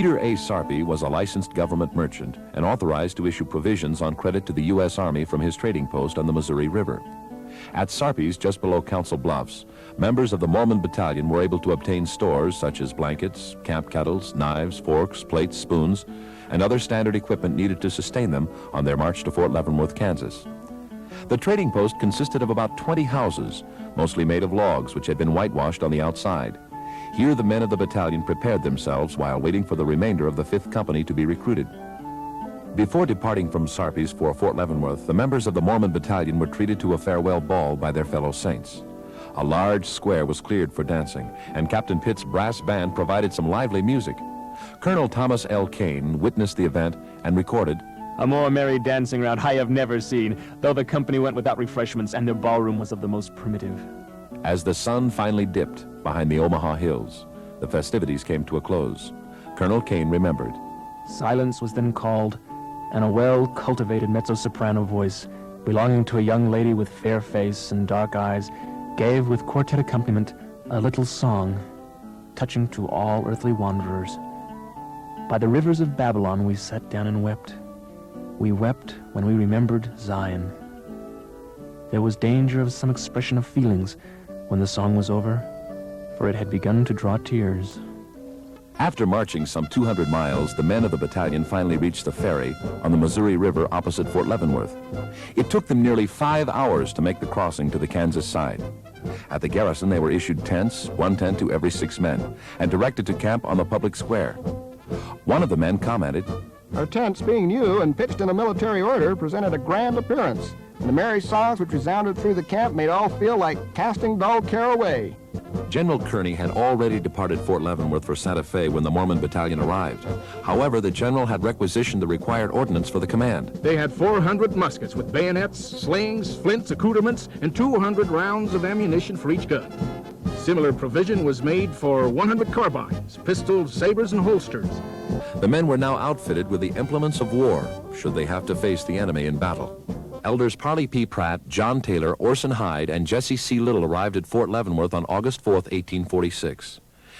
Peter A. Sarpy was a licensed government merchant and authorized to issue provisions on credit to the U.S. Army from his trading post on the Missouri River. At Sarpy's, just below Council Bluffs, members of the Mormon Battalion were able to obtain stores such as blankets, camp kettles, knives, forks, plates, spoons, and other standard equipment needed to sustain them on their march to Fort Leavenworth, Kansas. The trading post consisted of about 20 houses, mostly made of logs which had been whitewashed on the outside. Here the men of the battalion prepared themselves while waiting for the remainder of the 5th Company to be recruited. Before departing from Sarpy's for Fort Leavenworth, the members of the Mormon Battalion were treated to a farewell ball by their fellow saints. A large square was cleared for dancing, and Captain Pitt's brass band provided some lively music. Colonel Thomas L. Kane witnessed the event and recorded, "A more merry dancing round I have never seen, though the company went without refreshments and their ballroom was of the most primitive." As the sun finally dipped behind the Omaha hills, the festivities came to a close. Colonel Kane remembered, Silence was then called, and a well-cultivated mezzo-soprano voice, belonging to a young lady with fair face and dark eyes, gave with quartet accompaniment a little song, touching to all earthly wanderers. By the rivers of Babylon we sat down and wept. We wept when we remembered Zion. There was danger of some expression of feelings when the song was over, for it had begun to draw tears. After marching some 200 miles, the men of the battalion finally reached the ferry on the Missouri River opposite Fort Leavenworth. It took them nearly 5 hours to make the crossing to the Kansas side. At the garrison, they were issued tents, 1 tent to every 6 men, and directed to camp on the public square. One of the men commented, "Our tents, being new and pitched in a military order, presented a grand appearance, and the merry songs which resounded through the camp made all feel like casting dull care away." General Kearney had already departed Fort Leavenworth for Santa Fe when the Mormon Battalion arrived. However, the general had requisitioned the required ordnance for the command. They had 400 muskets with bayonets, slings, flints, accoutrements, and 200 rounds of ammunition for each gun. Similar provision was made for 100 carbines, pistols, sabers, and holsters. The men were now outfitted with the implements of war, should they have to face the enemy in battle. Elders Parley P. Pratt, John Taylor, Orson Hyde, and Jesse C. Little arrived at Fort Leavenworth on August 4, 1846.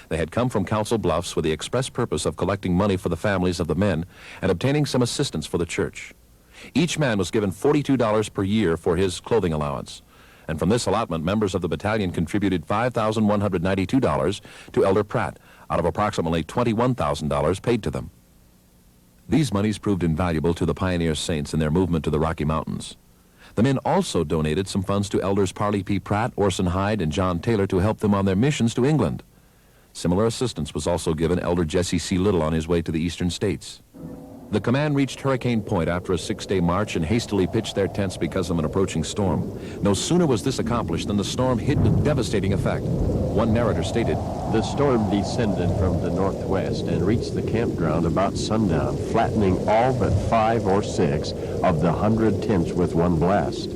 They had come from Council Bluffs with the express purpose of collecting money for the families of the men and obtaining some assistance for the church. Each man was given $42 per year for his clothing allowance, and from this allotment, members of the battalion contributed $5,192 to Elder Pratt out of approximately $21,000 paid to them. These monies proved invaluable to the pioneer saints in their movement to the Rocky Mountains. The men also donated some funds to Elders Parley P. Pratt, Orson Hyde, and John Taylor to help them on their missions to England. Similar assistance was also given Elder Jesse C. Little on his way to the eastern states. The command reached Hurricane Point after a 6-day march and hastily pitched their tents because of an approaching storm. No sooner was this accomplished than the storm hit with devastating effect. One narrator stated, "The storm descended from the northwest and reached the campground about sundown, flattening all but 5 or 6 of the 100 tents with one blast.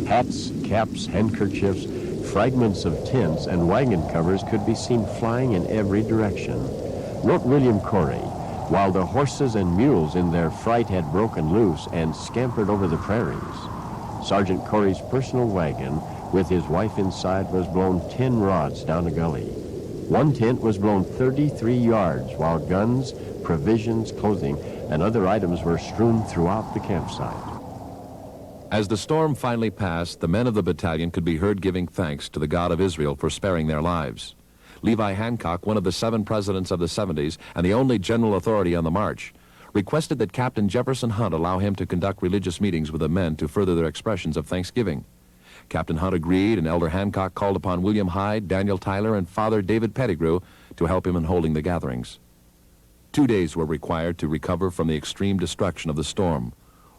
Hats, caps, handkerchiefs, fragments of tents, and wagon covers could be seen flying in every direction." Wrote William Corey, while the horses and mules in their fright had broken loose and scampered over the prairies. Sergeant Corey's personal wagon, with his wife inside, was blown 10 rods down a gully. One tent was blown 33 yards, while guns, provisions, clothing, and other items were strewn throughout the campsite. As the storm finally passed, the men of the battalion could be heard giving thanks to the God of Israel for sparing their lives. Levi Hancock, one of the 7 presidents of the 70s and the only general authority on the march, requested that Captain Jefferson Hunt allow him to conduct religious meetings with the men to further their expressions of thanksgiving. Captain Hunt agreed, and Elder Hancock called upon William Hyde, Daniel Tyler, and Father David Pettigrew to help him in holding the gatherings. 2 days were required to recover from the extreme destruction of the storm.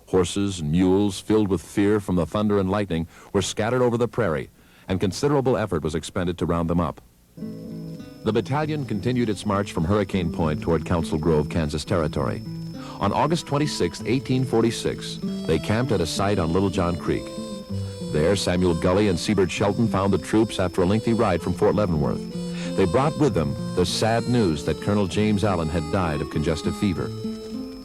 Horses and mules, filled with fear from the thunder and lightning, were scattered over the prairie, and considerable effort was expended to round them up. The battalion continued its march from Hurricane Point toward Council Grove, Kansas Territory. On August 26, 1846, they camped at a site on Little John Creek. There, Samuel Gully and Seabird Shelton found the troops after a lengthy ride from Fort Leavenworth. They brought with them the sad news that Colonel James Allen had died of congestive fever.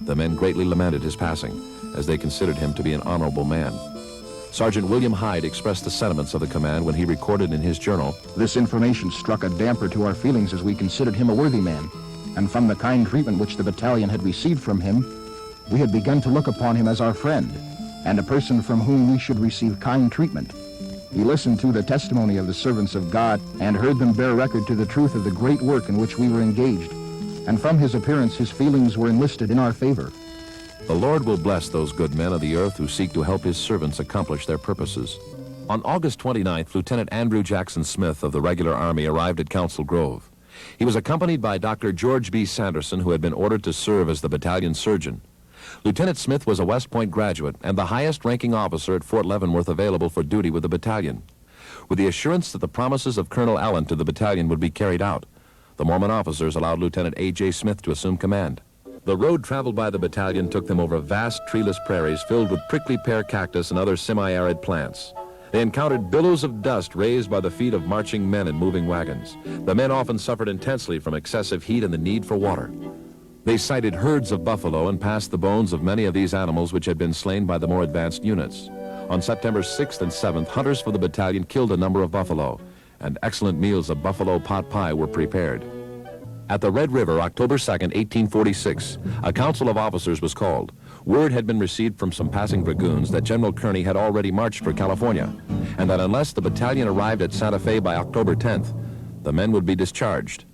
The men greatly lamented his passing, as they considered him to be an honorable man. Sergeant William Hyde expressed the sentiments of the command when he recorded in his journal, "This information struck a damper to our feelings as we considered him a worthy man. and from the kind treatment which the battalion had received from him, we had begun to look upon him as our friend, and a person from whom we should receive kind treatment. He listened to the testimony of the servants of God and heard them bear record to the truth of the great work in which we were engaged, and from his appearance his feelings were enlisted in our favor. The Lord will bless those good men of the earth who seek to help his servants accomplish their purposes. On August 29th, Lieutenant Andrew Jackson Smith of the Regular Army arrived at Council Grove. He was accompanied by Dr. George B. Sanderson, who had been ordered to serve as the battalion surgeon. Lieutenant Smith was a West Point graduate and the highest-ranking officer at Fort Leavenworth available for duty with the battalion. With the assurance that the promises of Colonel Allen to the battalion would be carried out, the Mormon officers allowed Lieutenant A.J. Smith to assume command. The road traveled by the battalion took them over vast treeless prairies filled with prickly pear cactus and other semi-arid plants. They encountered billows of dust raised by the feet of marching men in moving wagons. The men often suffered intensely from excessive heat and the need for water. They sighted herds of buffalo and passed the bones of many of these animals which had been slain by the more advanced units. On September 6th and 7th, hunters for the battalion killed a number of buffalo, and excellent meals of buffalo pot pie were prepared. At the Red River, October 2nd, 1846, a council of officers was called. Word had been received from some passing dragoons that General Kearney had already marched for California, and that unless the battalion arrived at Santa Fe by October 10th, the men would be discharged.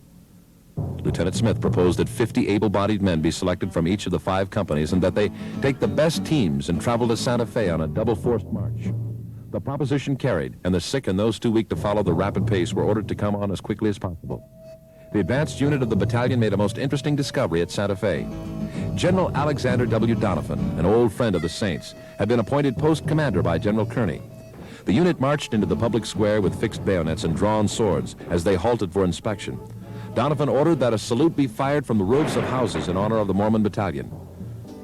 Lieutenant Smith proposed that 50 able-bodied men be selected from each of the 5 companies and that they take the best teams and travel to Santa Fe on a double-forced march. The proposition carried, and the sick and those too weak to follow the rapid pace were ordered to come on as quickly as possible. The advanced unit of the battalion made a most interesting discovery at Santa Fe. General Alexander W. Donovan, an old friend of the Saints, had been appointed post commander by General Kearney. The unit marched into the public square with fixed bayonets and drawn swords as they halted for inspection. Donovan ordered that a salute be fired from the roofs of houses in honor of the Mormon battalion.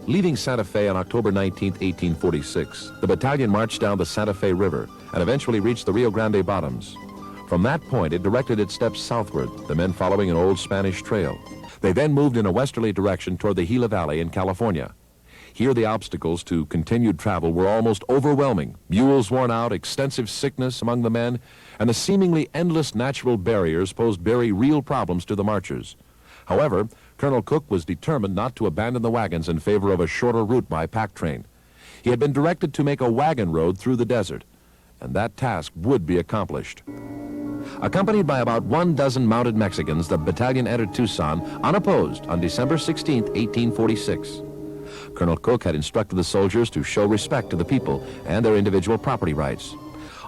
Leaving Santa Fe on October 19, 1846, the battalion marched down the Santa Fe River and eventually reached the Rio Grande bottoms. From that point, it directed its steps southward, the men following an old Spanish trail. They then moved in a westerly direction toward the Gila Valley in California. Here, the obstacles to continued travel were almost overwhelming. Mules worn out, extensive sickness among the men, and the seemingly endless natural barriers posed very real problems to the marchers. However, Colonel Cook was determined not to abandon the wagons in favor of a shorter route by pack train. He had been directed to make a wagon road through the desert, and that task would be accomplished. Accompanied by about 12 mounted Mexicans, the battalion entered Tucson unopposed on December 16, 1846. Colonel Cook had instructed the soldiers to show respect to the people and their individual property rights.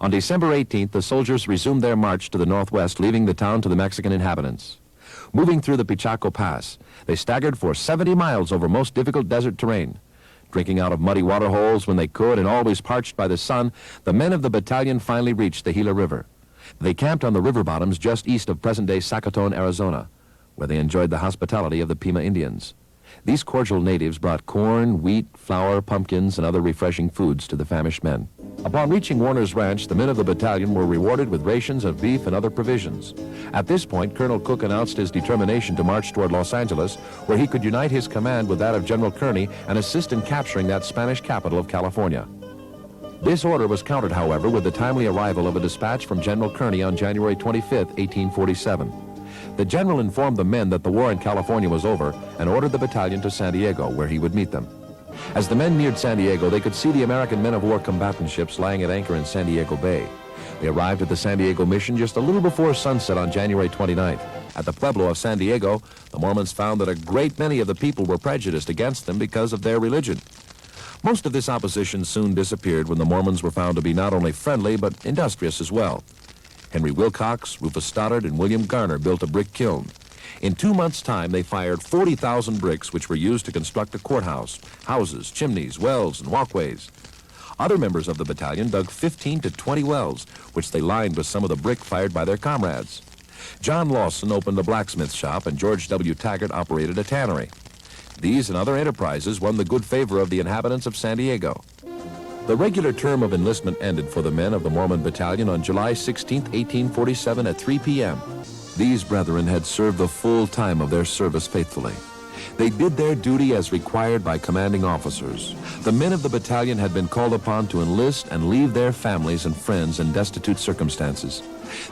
On December 18th, the soldiers resumed their march to the northwest, leaving the town to the Mexican inhabitants. Moving through the Pichaco Pass, they staggered for 70 miles over most difficult desert terrain. Drinking out of muddy water holes when they could and always parched by the sun, the men of the battalion finally reached the Gila River. They camped on the river bottoms just east of present-day Zacatón, Arizona, where they enjoyed the hospitality of the Pima Indians. These cordial natives brought corn, wheat, flour, pumpkins, and other refreshing foods to the famished men. Upon reaching Warner's Ranch, the men of the battalion were rewarded with rations of beef and other provisions. At this point, Colonel Cook announced his determination to march toward Los Angeles, where he could unite his command with that of General Kearney and assist in capturing that Spanish capital of California. This order was countered, however, with the timely arrival of a dispatch from General Kearney on January 25, 1847. The general informed the men that the war in California was over and ordered the battalion to San Diego, where he would meet them. As the men neared San Diego, they could see the American men-of-war combatant ships lying at anchor in San Diego Bay. They arrived at the San Diego mission just a little before sunset on January 29th. At the Pueblo of San Diego, the Mormons found that a great many of the people were prejudiced against them because of their religion. Most of this opposition soon disappeared when the Mormons were found to be not only friendly, but industrious as well. Henry Wilcox, Rufus Stoddard, and William Garner built a brick kiln. In 2 months' time, they fired 40,000 bricks, which were used to construct a courthouse, houses, chimneys, wells, and walkways. Other members of the battalion dug 15 to 20 wells, which they lined with some of the brick fired by their comrades. John Lawson opened a blacksmith shop, and George W. Taggart operated a tannery. These and other enterprises won the good favor of the inhabitants of San Diego. The regular term of enlistment ended for the men of the Mormon Battalion on July 16, 1847 at 3 p.m. These brethren had served the full time of their service faithfully. They did their duty as required by commanding officers. The men of the battalion had been called upon to enlist and leave their families and friends in destitute circumstances.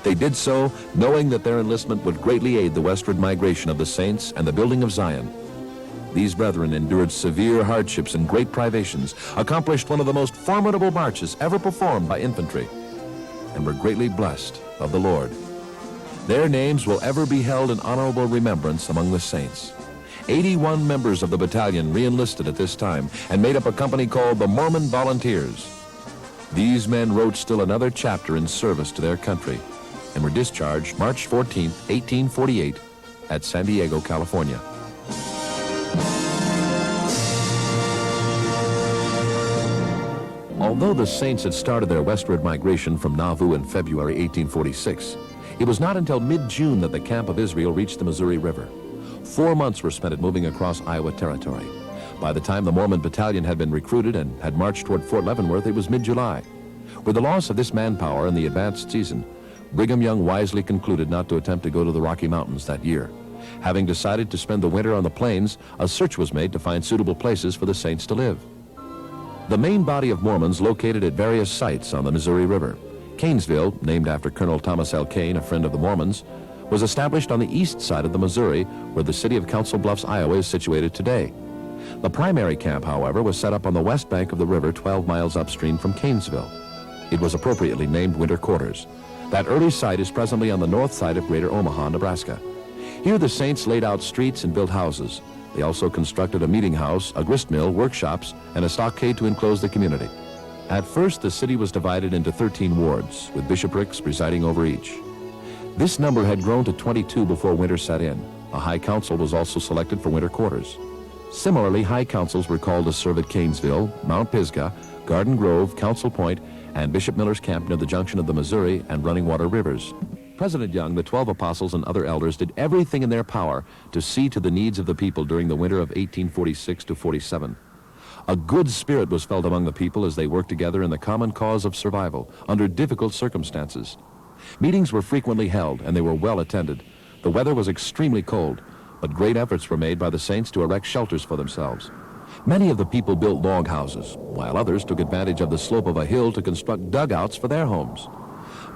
They did so knowing that their enlistment would greatly aid the westward migration of the saints and the building of Zion. These brethren endured severe hardships and great privations, accomplished one of the most formidable marches ever performed by infantry, and were greatly blessed of the Lord. Their names will ever be held in honorable remembrance among the saints. 81 members of the battalion re-enlisted at this time and made up a company called the Mormon Volunteers. These men wrote still another chapter in service to their country and were discharged March 14, 1848 at San Diego, California. Although the saints had started their westward migration from Nauvoo in February 1846, it was not until mid-June that the camp of Israel reached the Missouri River. 4 months were spent at moving across Iowa Territory. By the time the Mormon Battalion had been recruited and had marched toward Fort Leavenworth, it was mid-July. With the loss of this manpower in the advanced season, Brigham Young wisely concluded not to attempt to go to the Rocky Mountains that year. Having decided to spend the winter on the plains, a search was made to find suitable places for the saints to live. The main body of Mormons located at various sites on the Missouri River. Canesville, named after Colonel Thomas L. Kane, a friend of the Mormons, was established on the east side of the Missouri, where the city of Council Bluffs, Iowa is situated today. The primary camp, however, was set up on the west bank of the river 12 miles upstream from Canesville. It was appropriately named Winter Quarters. That early site is presently on the north side of Greater Omaha, Nebraska. Here the saints laid out streets and built houses. They also constructed a meeting house, a grist mill, workshops, and a stockade to enclose the community. At first, the city was divided into 13 wards, with bishoprics presiding over each. This number had grown to 22 before winter set in. A high council was also selected for winter quarters. Similarly, high councils were called to serve at Canesville, Mount Pisgah, Garden Grove, Council Point, and Bishop Miller's Camp near the junction of the Missouri and Running Water rivers. President Young, the 12 apostles, and other elders did everything in their power to see to the needs of the people during the winter of 1846 to 47. A good spirit was felt among the people as they worked together in the common cause of survival under difficult circumstances. Meetings were frequently held, and they were well attended. The weather was extremely cold, but great efforts were made by the saints to erect shelters for themselves. Many of the people built log houses, while others took advantage of the slope of a hill to construct dugouts for their homes.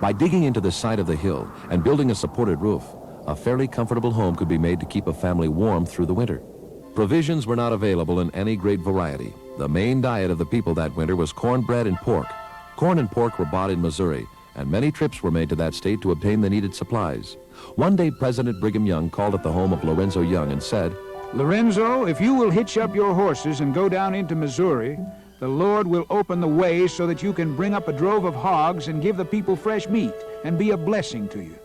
By digging into the side of the hill and building a supported roof, a fairly comfortable home could be made to keep a family warm through the winter. Provisions were not available in any great variety. The main diet of the people that winter was cornbread and pork. Corn and pork were bought in Missouri, and many trips were made to that state to obtain the needed supplies. One day, President Brigham Young called at the home of Lorenzo Young and said, "Lorenzo, if you will hitch up your horses and go down into Missouri, the Lord will open the way so that you can bring up a drove of hogs and give the people fresh meat and be a blessing to you."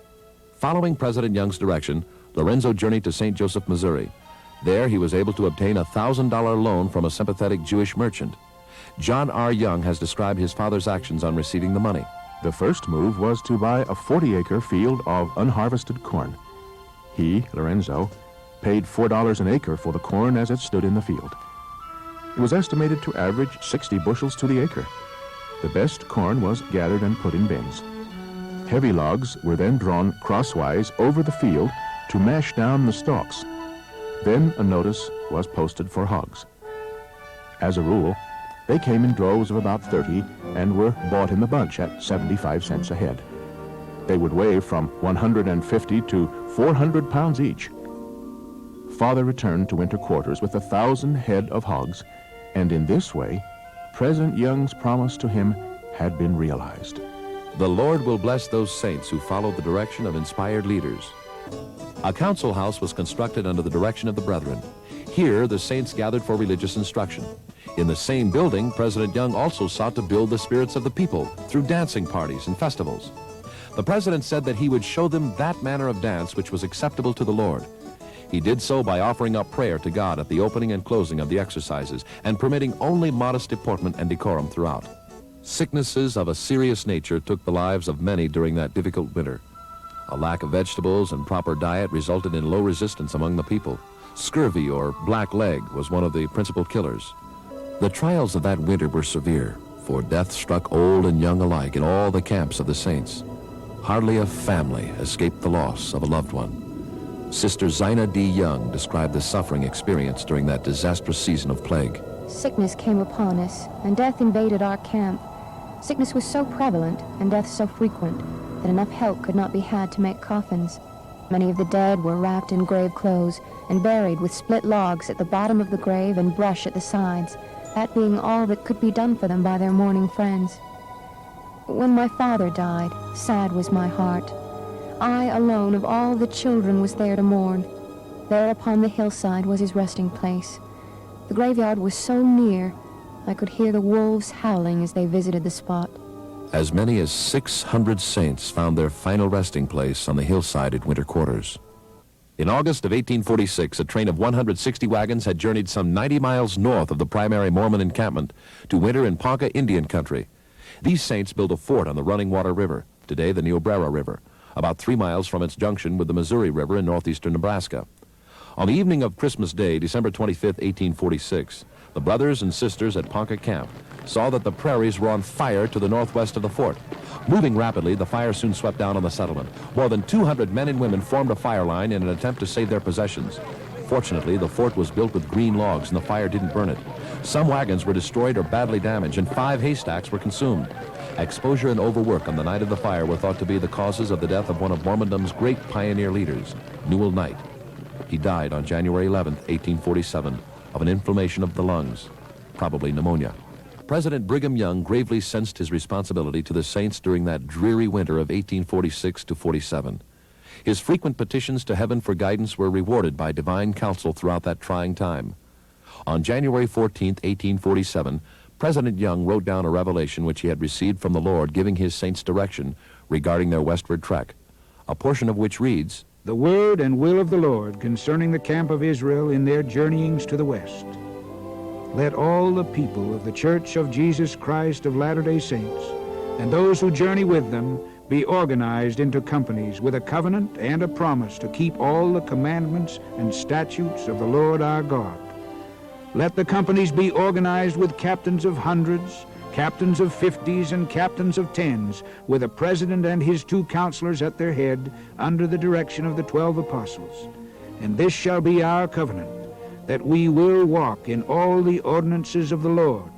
Following President Young's direction, Lorenzo journeyed to St. Joseph, Missouri. There, he was able to obtain a $1,000 loan from a sympathetic Jewish merchant. John R. Young has described his father's actions on receiving the money. The first move was to buy a 40-acre field of unharvested corn. He, Lorenzo, paid $4 an acre for the corn as it stood in the field. It was estimated to average 60 bushels to the acre. The best corn was gathered and put in bins. Heavy logs were then drawn crosswise over the field to mash down the stalks. Then a notice was posted for hogs. As a rule, they came in droves of about 30 and were bought in the bunch at 75 cents a head. They would weigh from 150 to 400 pounds each. Father returned to winter quarters with 1,000 head of hogs, and in this way, President Young's promise to him had been realized. The Lord will bless those saints who follow the direction of inspired leaders. A council house was constructed under the direction of the brethren. Here, the saints gathered for religious instruction. In the same building, President Young also sought to build the spirits of the people through dancing parties and festivals. The president said that he would show them that manner of dance which was acceptable to the Lord. He did so by offering up prayer to God at the opening and closing of the exercises and permitting only modest deportment and decorum throughout. Sicknesses of a serious nature took the lives of many during that difficult winter. A lack of vegetables and proper diet resulted in low resistance among the people. Scurvy or black leg was one of the principal killers. The trials of that winter were severe, for death struck old and young alike in all the camps of the saints. Hardly a family escaped the loss of a loved one. Sister Zina D. Young described the suffering experienced during that disastrous season of plague. Sickness came upon us, and death invaded our camp. Sickness was so prevalent, and death so frequent, that enough help could not be had to make coffins. Many of the dead were wrapped in grave clothes and buried with split logs at the bottom of the grave and brush at the sides, that being all that could be done for them by their mourning friends. When my father died, sad was my heart. I alone of all the children was there to mourn. There upon the hillside was his resting place. The graveyard was so near, I could hear the wolves howling as they visited the spot. As many as 600 saints found their final resting place on the hillside at winter quarters. In August of 1846, a train of 160 wagons had journeyed some 90 miles north of the primary Mormon encampment to winter in Ponca Indian country. These saints built a fort on the Running Water River, today the Niobrara River, about 3 miles from its junction with the Missouri River in northeastern Nebraska. On the evening of Christmas Day, December 25, 1846, the brothers and sisters at Ponca Camp saw that the prairies were on fire to the northwest of the fort. Moving rapidly, the fire soon swept down on the settlement. More than 200 men and women formed a fire line in an attempt to save their possessions. Fortunately, the fort was built with green logs and the fire didn't burn it. Some wagons were destroyed or badly damaged, and 5 haystacks were consumed. Exposure and overwork on the night of the fire were thought to be the causes of the death of one of Mormondom's great pioneer leaders, Newell Knight. He died on January 11, 1847, of an inflammation of the lungs, probably pneumonia. President Brigham Young gravely sensed his responsibility to the saints during that dreary winter of 1846 to 47. His frequent petitions to heaven for guidance were rewarded by divine counsel throughout that trying time. On January 14, 1847, President Young wrote down a revelation which he had received from the Lord giving his saints direction regarding their westward trek, a portion of which reads, The word and will of the Lord concerning the camp of Israel in their journeyings to the west. Let all the people of the Church of Jesus Christ of Latter-day Saints and those who journey with them be organized into companies with a covenant and a promise to keep all the commandments and statutes of the Lord our God. Let the companies be organized with captains of hundreds, captains of 50s, and captains of 10s, with a president and his 2 counselors at their head, under the direction of the 12 apostles. And this shall be our covenant, that we will walk in all the ordinances of the Lord.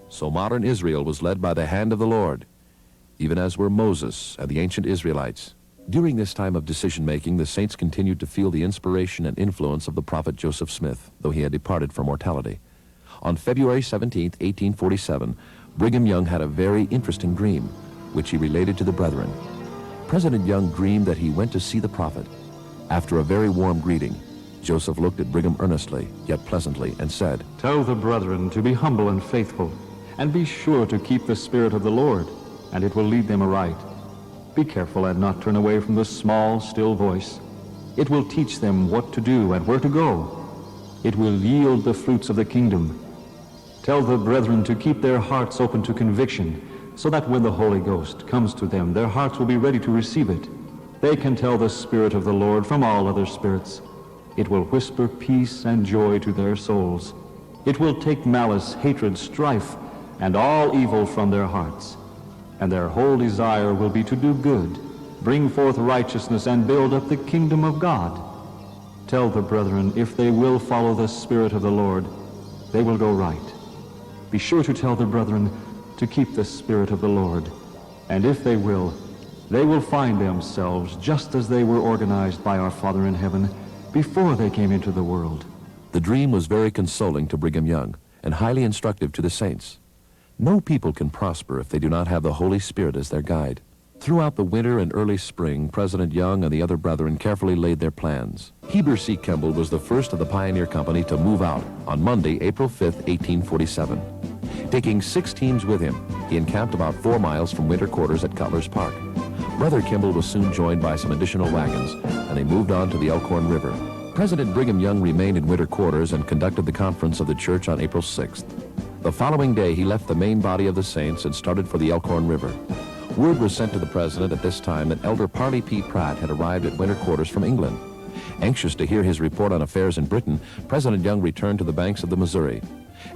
So modern Israel was led by the hand of the Lord, even as were Moses and the ancient Israelites. During this time of decision-making, the saints continued to feel the inspiration and influence of the prophet Joseph Smith, though he had departed for mortality. On February 17, 1847, Brigham Young had a very interesting dream, which he related to the brethren. President Young dreamed that he went to see the prophet. After a very warm greeting, Joseph looked at Brigham earnestly, yet pleasantly, and said, Tell the brethren to be humble and faithful, and be sure to keep the Spirit of the Lord, and it will lead them aright. Be careful and not turn away from the small, still voice. It will teach them what to do and where to go. It will yield the fruits of the kingdom. Tell the brethren to keep their hearts open to conviction, so that when the Holy Ghost comes to them, their hearts will be ready to receive it. They can tell the Spirit of the Lord from all other spirits. It will whisper peace and joy to their souls. It will take malice, hatred, strife, and all evil from their hearts. And their whole desire will be to do good, bring forth righteousness, and build up the kingdom of God. Tell the brethren, if they will follow the Spirit of the Lord, they will go right. Be sure to tell the brethren to keep the Spirit of the Lord, and if they will find themselves just as they were organized by our Father in heaven before they came into the world. The dream was very consoling to Brigham Young and highly instructive to the saints. No people can prosper if they do not have the Holy Spirit as their guide. Throughout the winter and early spring, President Young and the other brethren carefully laid their plans. Heber C. Kimball was the first of the Pioneer Company to move out on Monday, April 5, 1847. Taking 6 teams with him, he encamped about 4 miles from winter quarters at Cutler's Park. Brother Kimball was soon joined by some additional wagons, and they moved on to the Elkhorn River. President Brigham Young remained in winter quarters and conducted the conference of the church on April 6th. The following day, he left the main body of the saints and started for the Elkhorn River. Word was sent to the president at this time that Elder Parley P. Pratt had arrived at winter quarters from England. Anxious to hear his report on affairs in Britain, President Young returned to the banks of the Missouri.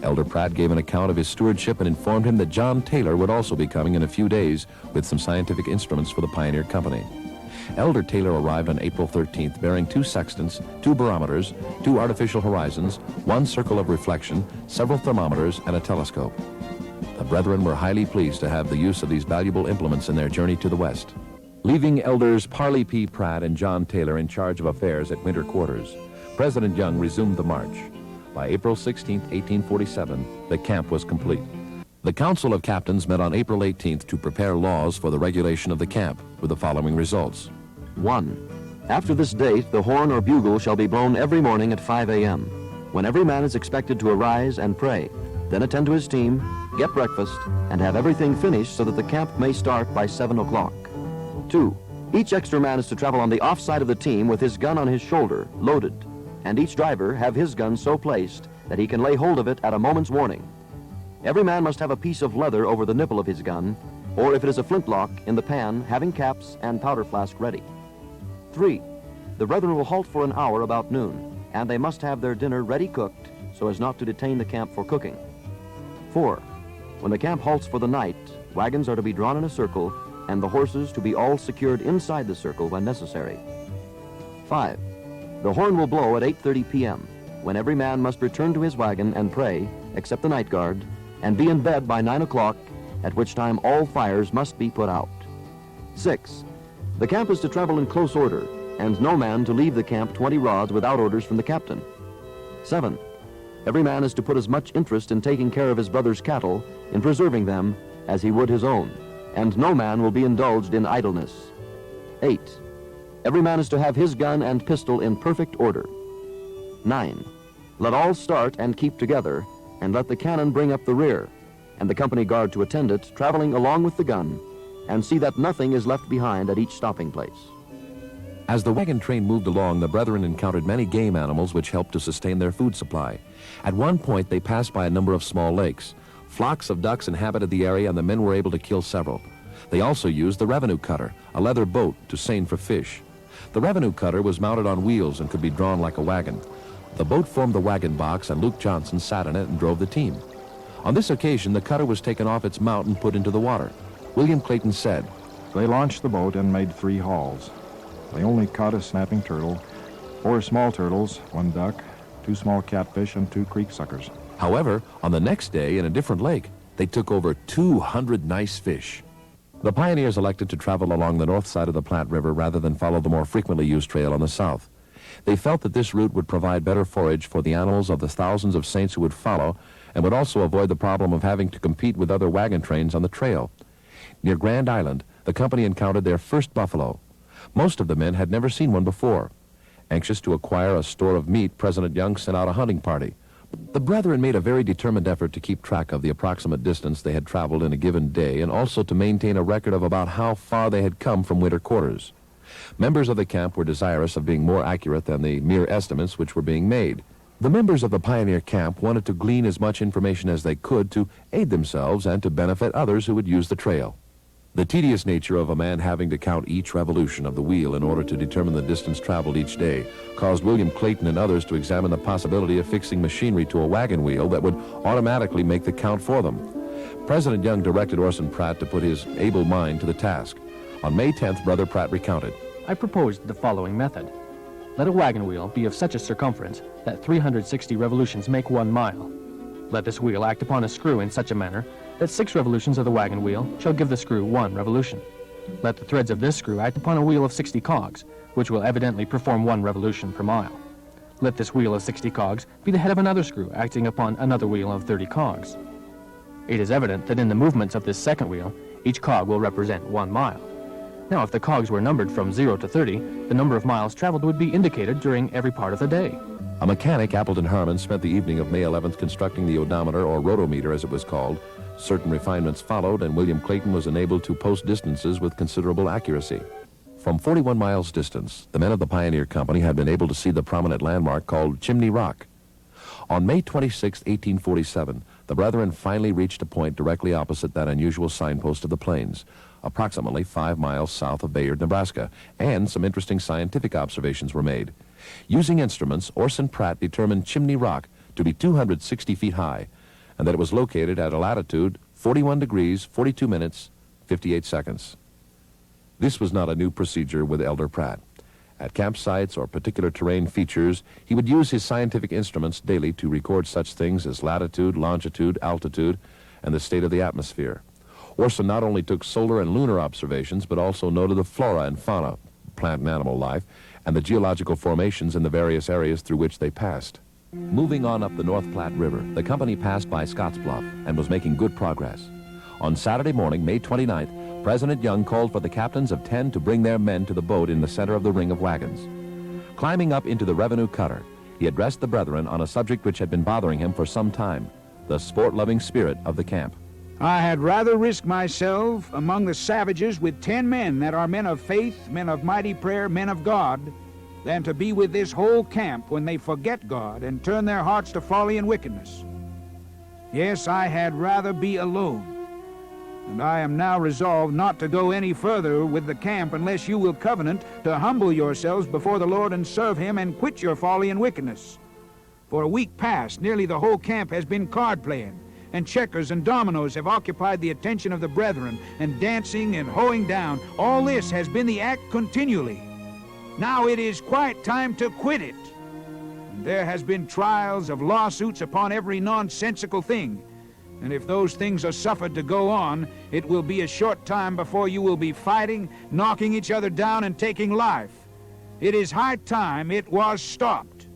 Elder Pratt gave an account of his stewardship and informed him that John Taylor would also be coming in a few days with some scientific instruments for the Pioneer Company. Elder Taylor arrived on April 13th bearing 2 sextants, 2 barometers, 2 artificial horizons, 1 circle of reflection, several thermometers, and a telescope. The brethren were highly pleased to have the use of these valuable implements in their journey to the west. Leaving Elders Parley P. Pratt and John Taylor in charge of affairs at winter quarters, President Young resumed the march. By April 16, 1847, the camp was complete. The Council of Captains met on April 18th to prepare laws for the regulation of the camp, with the following results. 1. After this date, the horn or bugle shall be blown every morning at 5 a.m., when every man is expected to arise and pray, then attend to his team, get breakfast, and have everything finished so that the camp may start by 7 o'clock. 2. Each extra man is to travel on the off side of the team with his gun on his shoulder, loaded, and each driver have his gun so placed that he can lay hold of it at a moment's warning. Every man must have a piece of leather over the nipple of his gun, or if it is a flintlock, in the pan, having caps and powder flask ready. 3. The brethren will halt for an hour about noon, and they must have their dinner ready cooked so as not to detain the camp for cooking. 4. When the camp halts for the night, wagons are to be drawn in a circle, and the horses to be all secured inside the circle when necessary. 5. The horn will blow at 8:30 p.m., when every man must return to his wagon and pray, except the night guard, and be in bed by 9 o'clock, at which time all fires must be put out. 6. The camp is to travel in close order, and no man to leave the camp 20 rods without orders from the captain. 7. Every man is to put as much interest in taking care of his brother's cattle, in preserving them, as he would his own, and no man will be indulged in idleness. 8. Every man is to have his gun and pistol in perfect order. 9. Let all start and keep together, and let the cannon bring up the rear, and the company guard to attend it, traveling along with the gun, and see that nothing is left behind at each stopping place. As the wagon train moved along, the brethren encountered many game animals which helped to sustain their food supply. At one point, they passed by a number of small lakes. Flocks of ducks inhabited the area, and the men were able to kill several. They also used the revenue cutter, a leather boat, to seine for fish. The revenue cutter was mounted on wheels and could be drawn like a wagon. The boat formed the wagon box, and Luke Johnson sat in it and drove the team. On this occasion, the cutter was taken off its mount and put into the water. William Clayton said, They launched the boat and made 3 hauls. They only caught a snapping turtle, 4 small turtles, 1 duck, 2 small catfish, and 2 creek suckers. However, on the next day, in a different lake, they took over 200 nice fish. The pioneers elected to travel along the north side of the Platte River rather than follow the more frequently used trail on the south. They felt that this route would provide better forage for the animals of the thousands of saints who would follow, and would also avoid the problem of having to compete with other wagon trains on the trail. Near Grand Island, the company encountered their first buffalo. Most of the men had never seen one before. Anxious to acquire a store of meat, President Young sent out a hunting party. The brethren made a very determined effort to keep track of the approximate distance they had traveled in a given day, and also to maintain a record of about how far they had come from winter quarters. Members of the camp were desirous of being more accurate than the mere estimates which were being made. The members of the pioneer camp wanted to glean as much information as they could to aid themselves and to benefit others who would use the trail. The tedious nature of a man having to count each revolution of the wheel in order to determine the distance traveled each day caused William Clayton and others to examine the possibility of fixing machinery to a wagon wheel that would automatically make the count for them. President Young directed Orson Pratt to put his able mind to the task. On May 10th, Brother Pratt recounted, I proposed the following method. Let a wagon wheel be of such a circumference that 360 revolutions make 1 mile. Let this wheel act upon a screw in such a manner that 6 revolutions of the wagon wheel shall give the screw 1 revolution. Let the threads of this screw act upon a wheel of 60 cogs, which will evidently perform 1 revolution per mile. Let this wheel of 60 cogs be the head of another screw acting upon another wheel of 30 cogs. It is evident that in the movements of this second wheel, each cog will represent 1 mile. Now, if the cogs were numbered from 0 to 30, the number of miles traveled would be indicated during every part of the day. A mechanic, Appleton Harmon, spent the evening of May 11th constructing the odometer, or rotometer as it was called. Certain refinements followed, and William Clayton was enabled to post distances with considerable accuracy. From 41 miles distance, the men of the Pioneer Company had been able to see the prominent landmark called Chimney Rock. On May 26, 1847, the brethren finally reached a point directly opposite that unusual signpost of the plains, approximately 5 miles south of Bayard, Nebraska, and some interesting scientific observations were made. Using instruments, Orson Pratt determined Chimney Rock to be 260 feet high, and that it was located at a latitude 41 degrees, 42 minutes, 58 seconds. This was not a new procedure with Elder Pratt. At campsites or particular terrain features, he would use his scientific instruments daily to record such things as latitude, longitude, altitude, and the state of the atmosphere. Orson not only took solar and lunar observations, but also noted the flora and fauna, plant and animal life, and the geological formations in the various areas through which they passed. Moving on up the North Platte River, the company passed by Scottsbluff and was making good progress. On Saturday morning, May 29th, President Young called for the captains of 10 to bring their men to the boat in the center of the ring of wagons. Climbing up into the revenue cutter, he addressed the brethren on a subject which had been bothering him for some time, the sport-loving spirit of the camp. I had rather risk myself among the savages with 10 men that are men of faith, men of mighty prayer, men of God, than to be with this whole camp when they forget God and turn their hearts to folly and wickedness. Yes, I had rather be alone. And I am now resolved not to go any further with the camp unless you will covenant to humble yourselves before the Lord and serve him and quit your folly and wickedness. For a week past, nearly the whole camp has been card-playing, and checkers and dominoes have occupied the attention of the brethren, and dancing and hoeing down. All this has been the act continually. Now it is quite time to quit it. And there has been trials of lawsuits upon every nonsensical thing. And if those things are suffered to go on, it will be a short time before you will be fighting, knocking each other down, and taking life. It is high time it was stopped.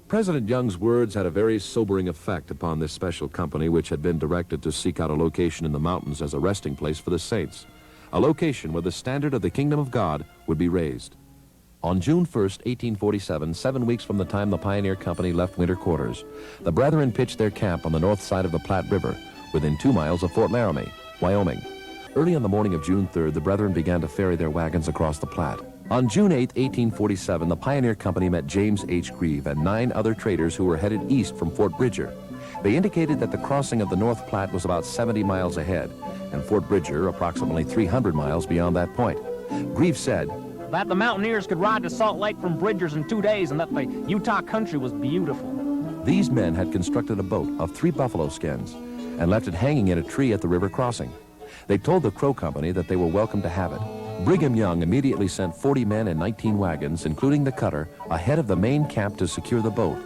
President Young's words had a very sobering effect upon this special company, which had been directed to seek out a location in the mountains as a resting place for the saints, a location where the standard of the kingdom of God would be raised. On June 1st, 1847, 7 weeks from the time the Pioneer Company left winter quarters, the brethren pitched their camp on the north side of the Platte River, within 2 miles of Fort Laramie, Wyoming. Early on the morning of June 3rd, the brethren began to ferry their wagons across the Platte. On June 8, 1847, the Pioneer Company met James H. Grieve and 9 other traders who were headed east from Fort Bridger. They indicated that the crossing of the North Platte was about 70 miles ahead, and Fort Bridger approximately 300 miles beyond that point. Grieve said that the mountaineers could ride to Salt Lake from Bridger's in 2 days, and that the Utah country was beautiful. These men had constructed a boat of 3 buffalo skins and left it hanging in a tree at the river crossing. They told the Crow Company that they were welcome to have it. Brigham Young immediately sent 40 men and 19 wagons, including the cutter, ahead of the main camp to secure the boat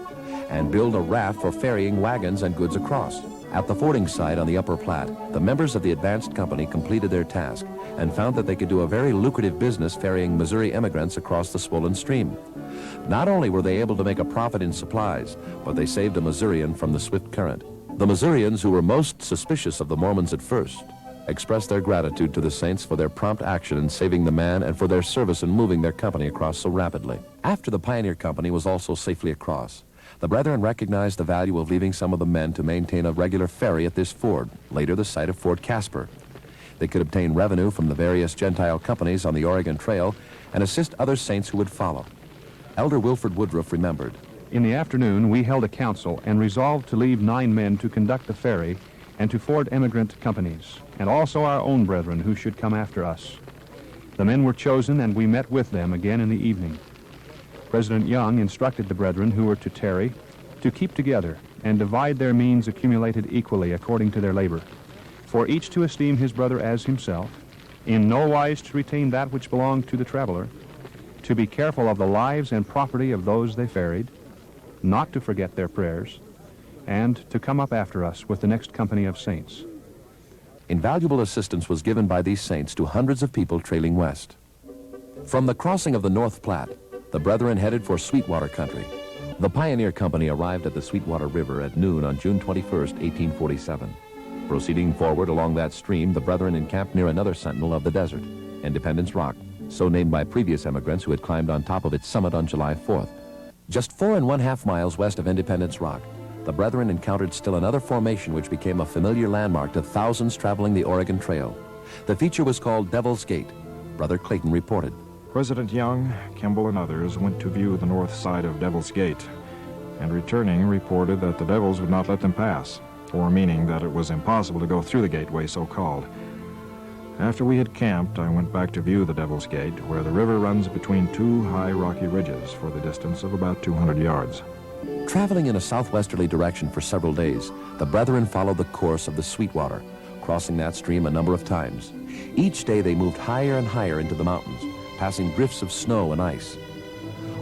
and build a raft for ferrying wagons and goods across. At the fording site on the Upper Platte, the members of the advanced company completed their task and found that they could do a very lucrative business ferrying Missouri immigrants across the swollen stream. Not only were they able to make a profit in supplies, but they saved a Missourian from the swift current. The Missourians, who were most suspicious of the Mormons at first, expressed their gratitude to the saints for their prompt action in saving the man and for their service in moving their company across so rapidly. After the Pioneer Company was also safely across, the brethren recognized the value of leaving some of the men to maintain a regular ferry at this ford, later the site of Fort Casper. They could obtain revenue from the various Gentile companies on the Oregon Trail and assist other saints who would follow. Elder Wilford Woodruff remembered. In the afternoon, we held a council and resolved to leave 9 men to conduct the ferry and to ford emigrant companies, and also our own brethren who should come after us. The men were chosen, and we met with them again in the evening. President Young instructed the brethren who were to tarry to keep together and divide their means accumulated equally according to their labor, for each to esteem his brother as himself, in no wise to retain that which belonged to the traveler, to be careful of the lives and property of those they ferried, not to forget their prayers, and to come up after us with the next company of saints. Invaluable assistance was given by these saints to hundreds of people trailing west. From the crossing of the North Platte, the brethren headed for Sweetwater country. The Pioneer Company arrived at the Sweetwater River at noon on June 21st, 1847. Proceeding forward along that stream, the brethren encamped near another sentinel of the desert, Independence Rock, so named by previous emigrants who had climbed on top of its summit on July 4th. Just 4½ miles west of Independence Rock, the brethren encountered still another formation which became a familiar landmark to thousands traveling the Oregon Trail. The feature was called Devil's Gate. Brother Clayton reported. President Young, Kimball, and others went to view the north side of Devil's Gate, and returning reported that the devils would not let them pass, or meaning that it was impossible to go through the gateway so-called. After we had camped, I went back to view the Devil's Gate, where the river runs between 2 high rocky ridges for the distance of about 200 yards. Traveling in a southwesterly direction for several days, the brethren followed the course of the Sweetwater, crossing that stream a number of times. Each day they moved higher and higher into the mountains, passing drifts of snow and ice.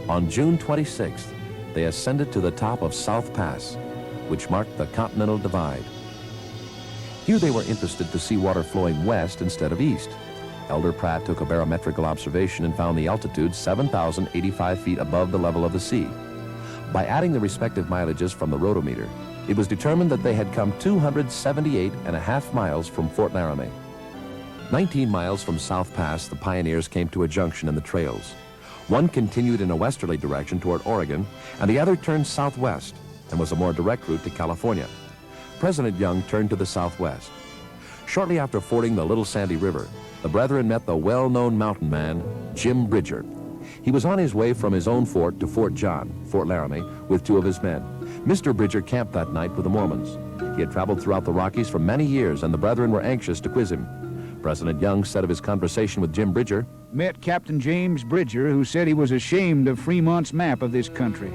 On June 26th, they ascended to the top of South Pass, which marked the Continental Divide. Here they were interested to see water flowing west instead of east. Elder Pratt took a barometrical observation and found the altitude 7,085 feet above the level of the sea. By adding the respective mileages from the rotometer, it was determined that they had come 278.5 miles from Fort Laramie. 19 miles from South Pass, the pioneers came to a junction in the trails. One continued in a westerly direction toward Oregon, and the other turned southwest and was a more direct route to California. President Young turned to the southwest. Shortly after fording the Little Sandy River, the brethren met the well-known mountain man, Jim Bridger. He was on his way from his own fort to Fort John, Fort Laramie, with 2 of his men. Mr. Bridger camped that night with the Mormons. He had traveled throughout the Rockies for many years, and the brethren were anxious to quiz him. President Young said of his conversation with Jim Bridger, Met Captain James Bridger, who said he was ashamed of Fremont's map of this country.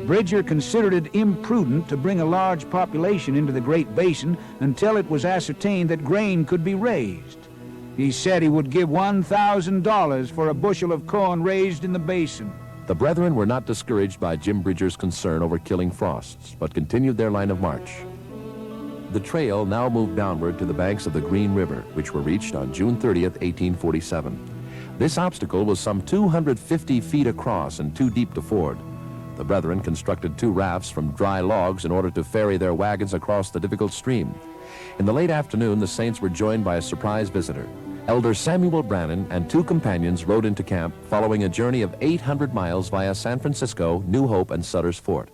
Bridger considered it imprudent to bring a large population into the Great Basin until it was ascertained that grain could be raised. He said he would give $1,000 for a bushel of corn raised in the basin. The brethren were not discouraged by Jim Bridger's concern over killing frosts, but continued their line of march. The trail now moved downward to the banks of the Green River, which were reached on June 30th, 1847. This obstacle was some 250 feet across and too deep to ford. The brethren constructed 2 rafts from dry logs in order to ferry their wagons across the difficult stream. In the late afternoon, the saints were joined by a surprise visitor. Elder Samuel Brannan and 2 companions rode into camp following a journey of 800 miles via San Francisco, New Hope, and Sutter's Fort.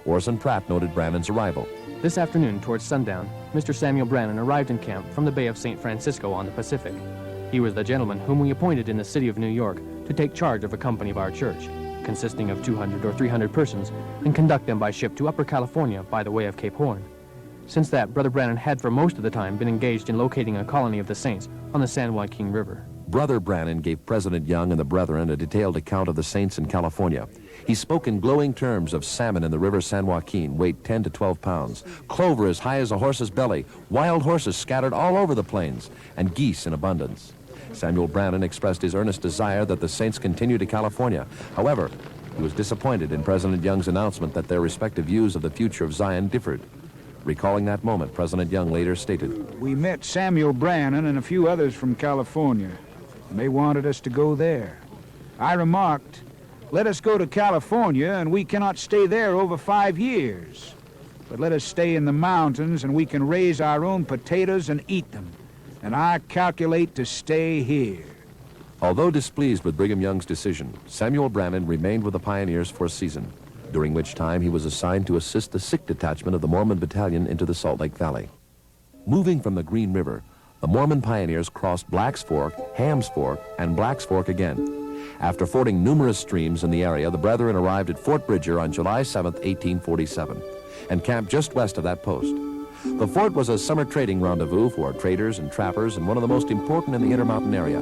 Orson Pratt noted Brannan's arrival. This afternoon, towards sundown, Mr. Samuel Brannan arrived in camp from the Bay of St. Francisco on the Pacific. He was the gentleman whom we appointed in the city of New York to take charge of a company of our church, consisting of 200 or 300 persons, and conduct them by ship to Upper California by the way of Cape Horn. Since that, Brother Brannan had for most of the time been engaged in locating a colony of the saints on the San Joaquin River. Brother Brannan gave President Young and the brethren a detailed account of the saints in California. He spoke in glowing terms of salmon in the river San Joaquin, weighed 10 to 12 pounds, clover as high as a horse's belly, wild horses scattered all over the plains, and geese in abundance. Samuel Brannan expressed his earnest desire that the saints continue to California. However, he was disappointed in President Young's announcement that their respective views of the future of Zion differed. Recalling that moment, President Young later stated, We met Samuel Brannan and a few others from California, and they wanted us to go there. I remarked, let us go to California, and we cannot stay there over 5 years. But let us stay in the mountains, and we can raise our own potatoes and eat them. And I calculate to stay here. Although displeased with Brigham Young's decision, Samuel Brannan remained with the pioneers for a season, during which time he was assigned to assist the sick detachment of the Mormon Battalion into the Salt Lake Valley. Moving from the Green River, the Mormon pioneers crossed Black's Fork, Ham's Fork, and Black's Fork again. After fording numerous streams in the area, the brethren arrived at Fort Bridger on July 7, 1847, and camped just west of that post. The fort was a summer trading rendezvous for traders and trappers and one of the most important in the Intermountain area.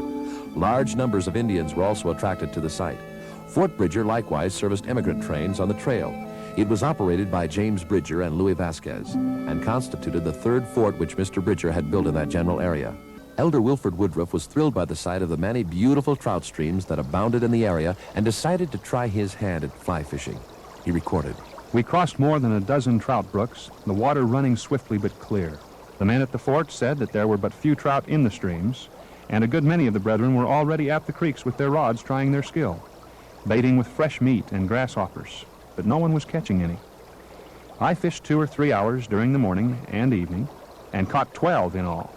Large numbers of Indians were also attracted to the site. Fort Bridger likewise serviced immigrant trains on the trail. It was operated by James Bridger and Louis Vasquez and constituted the 3rd fort which Mr. Bridger had built in that general area. Elder Wilford Woodruff was thrilled by the sight of the many beautiful trout streams that abounded in the area and decided to try his hand at fly fishing. He recorded, We crossed more than a dozen trout brooks, the water running swiftly but clear. The men at the fort said that there were but few trout in the streams, and a good many of the brethren were already at the creeks with their rods trying their skill, baiting with fresh meat and grasshoppers, but no one was catching any. I fished 2 or 3 hours during the morning and evening and caught 12 in all.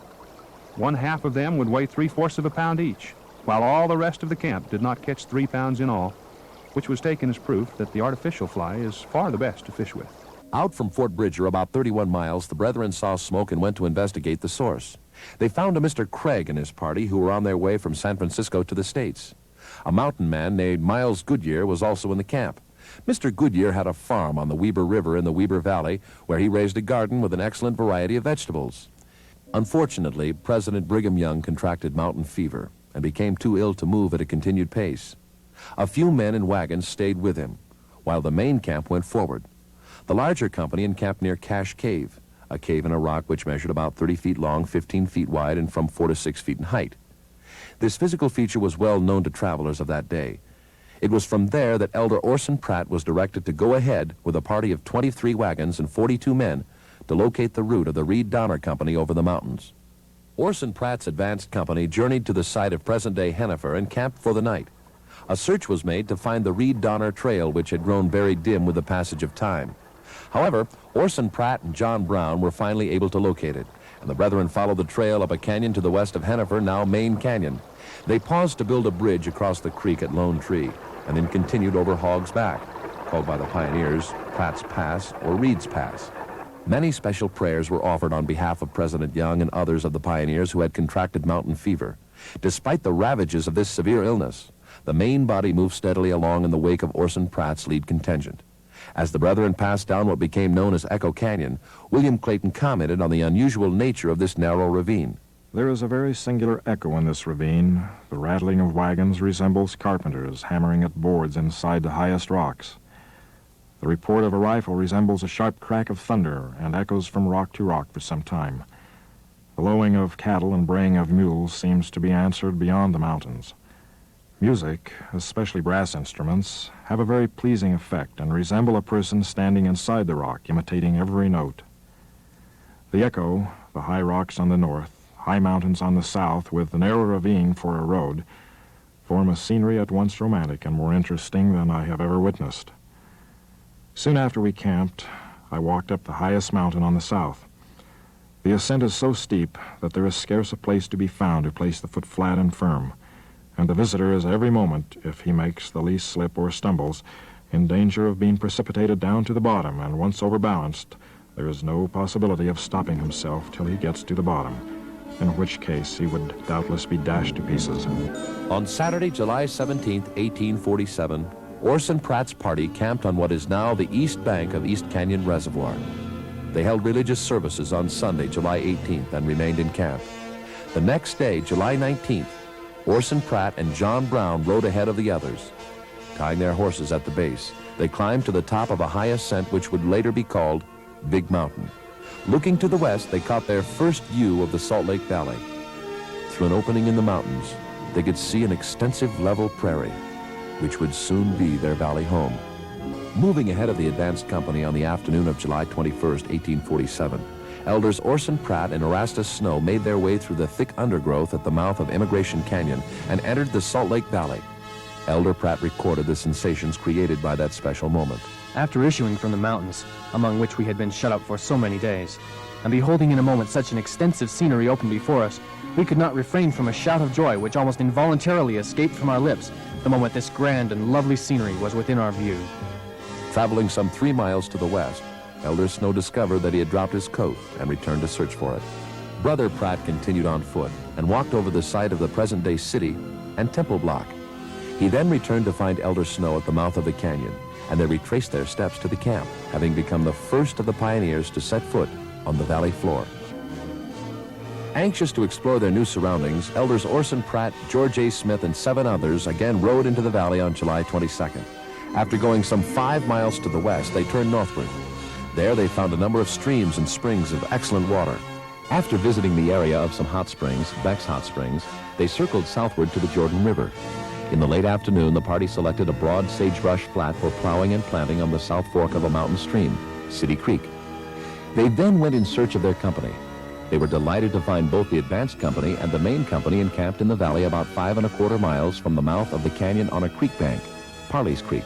1/2 of them would weigh 3/4 of a pound each, while all the rest of the camp did not catch 3 pounds in all, which was taken as proof that the artificial fly is far the best to fish with. Out from Fort Bridger, about 31 miles, the brethren saw smoke and went to investigate the source. They found a Mr. Craig and his party who were on their way from San Francisco to the States. A mountain man named Miles Goodyear was also in the camp. Mr. Goodyear had a farm on the Weber River in the Weber Valley where he raised a garden with an excellent variety of vegetables. Unfortunately, President Brigham Young contracted mountain fever and became too ill to move at a continued pace. A few men in wagons stayed with him, while the main camp went forward. The larger company encamped near Cache Cave, a cave in a rock which measured about 30 feet long, 15 feet wide, and from 4 to 6 feet in height. This physical feature was well known to travelers of that day. It was from there that Elder Orson Pratt was directed to go ahead with a party of 23 wagons and 42 men to locate the route of the Reed Donner Company over the mountains. Orson Pratt's advanced company journeyed to the site of present-day Hennifer and camped for the night. A search was made to find the Reed Donner Trail, which had grown very dim with the passage of time. However, Orson Pratt and John Brown were finally able to locate it, and the brethren followed the trail up a canyon to the west of Hennifer, now Main Canyon. They paused to build a bridge across the creek at Lone Tree, and then continued over Hogg's Back, called by the pioneers Pratt's Pass or Reed's Pass. Many special prayers were offered on behalf of President Young and others of the pioneers who had contracted mountain fever. Despite the ravages of this severe illness, the main body moved steadily along in the wake of Orson Pratt's lead contingent. As the brethren passed down what became known as Echo Canyon, William Clayton commented on the unusual nature of this narrow ravine. There is a very singular echo in this ravine. The rattling of wagons resembles carpenters hammering at boards inside the highest rocks. The report of a rifle resembles a sharp crack of thunder and echoes from rock to rock for some time. The lowing of cattle and braying of mules seems to be answered beyond the mountains. Music, especially brass instruments, have a very pleasing effect and resemble a person standing inside the rock, imitating every note. The echo, the high rocks on the north, high mountains on the south, with the narrow ravine for a road, form a scenery at once romantic and more interesting than I have ever witnessed. Soon after we camped, I walked up the highest mountain on the south. The ascent is so steep that there is scarce a place to be found to place the foot flat and firm, and the visitor is every moment, if he makes the least slip or stumbles, in danger of being precipitated down to the bottom, and once overbalanced, there is no possibility of stopping himself till he gets to the bottom, in which case he would doubtless be dashed to pieces. On Saturday, July 17, 1847, Orson Pratt's party camped on what is now the east bank of East Canyon Reservoir. They held religious services on Sunday, July 18th, and remained in camp. The next day, July 19th, Orson Pratt and John Brown rode ahead of the others. Tying their horses at the base, they climbed to the top of a high ascent which would later be called Big Mountain. Looking to the west, they caught their first view of the Salt Lake Valley. Through an opening in the mountains, they could see an extensive level prairie, which would soon be their valley home. Moving ahead of the advanced company on the afternoon of July 21st, 1847, Elders Orson Pratt and Erastus Snow made their way through the thick undergrowth at the mouth of Immigration Canyon and entered the Salt Lake Valley. Elder Pratt recorded the sensations created by that special moment. After issuing from the mountains, among which we had been shut up for so many days, and beholding in a moment such an extensive scenery open before us, we could not refrain from a shout of joy which almost involuntarily escaped from our lips the moment this grand and lovely scenery was within our view. Traveling some 3 miles to the west, Elder Snow discovered that he had dropped his coat and returned to search for it. Brother Pratt continued on foot and walked over the site of the present-day city and temple block. He then returned to find Elder Snow at the mouth of the canyon, and they retraced their steps to the camp, having become the first of the pioneers to set foot on the valley floor. Anxious to explore their new surroundings, Elders Orson Pratt, George A. Smith, and 7 others again rode into the valley on July 22nd. After going some 5 miles to the west, they turned northward. There they found a number of streams and springs of excellent water. After visiting the area of some hot springs, Beck's Hot Springs, they circled southward to the Jordan River. In the late afternoon, the party selected a broad sagebrush flat for plowing and planting on the south fork of a mountain stream, City Creek. They then went in search of their company. They were delighted to find both the advanced company and the main company encamped in the valley about 5 1/4 miles from the mouth of the canyon on a creek bank, Parley's Creek.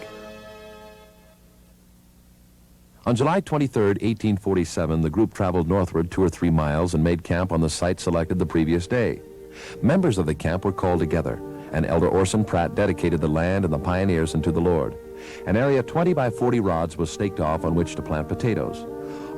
On July 23, 1847, the group traveled northward 2 or 3 miles and made camp on the site selected the previous day. Members of the camp were called together, and Elder Orson Pratt dedicated the land and the pioneers unto the Lord. An area 20 by 40 rods was staked off on which to plant potatoes.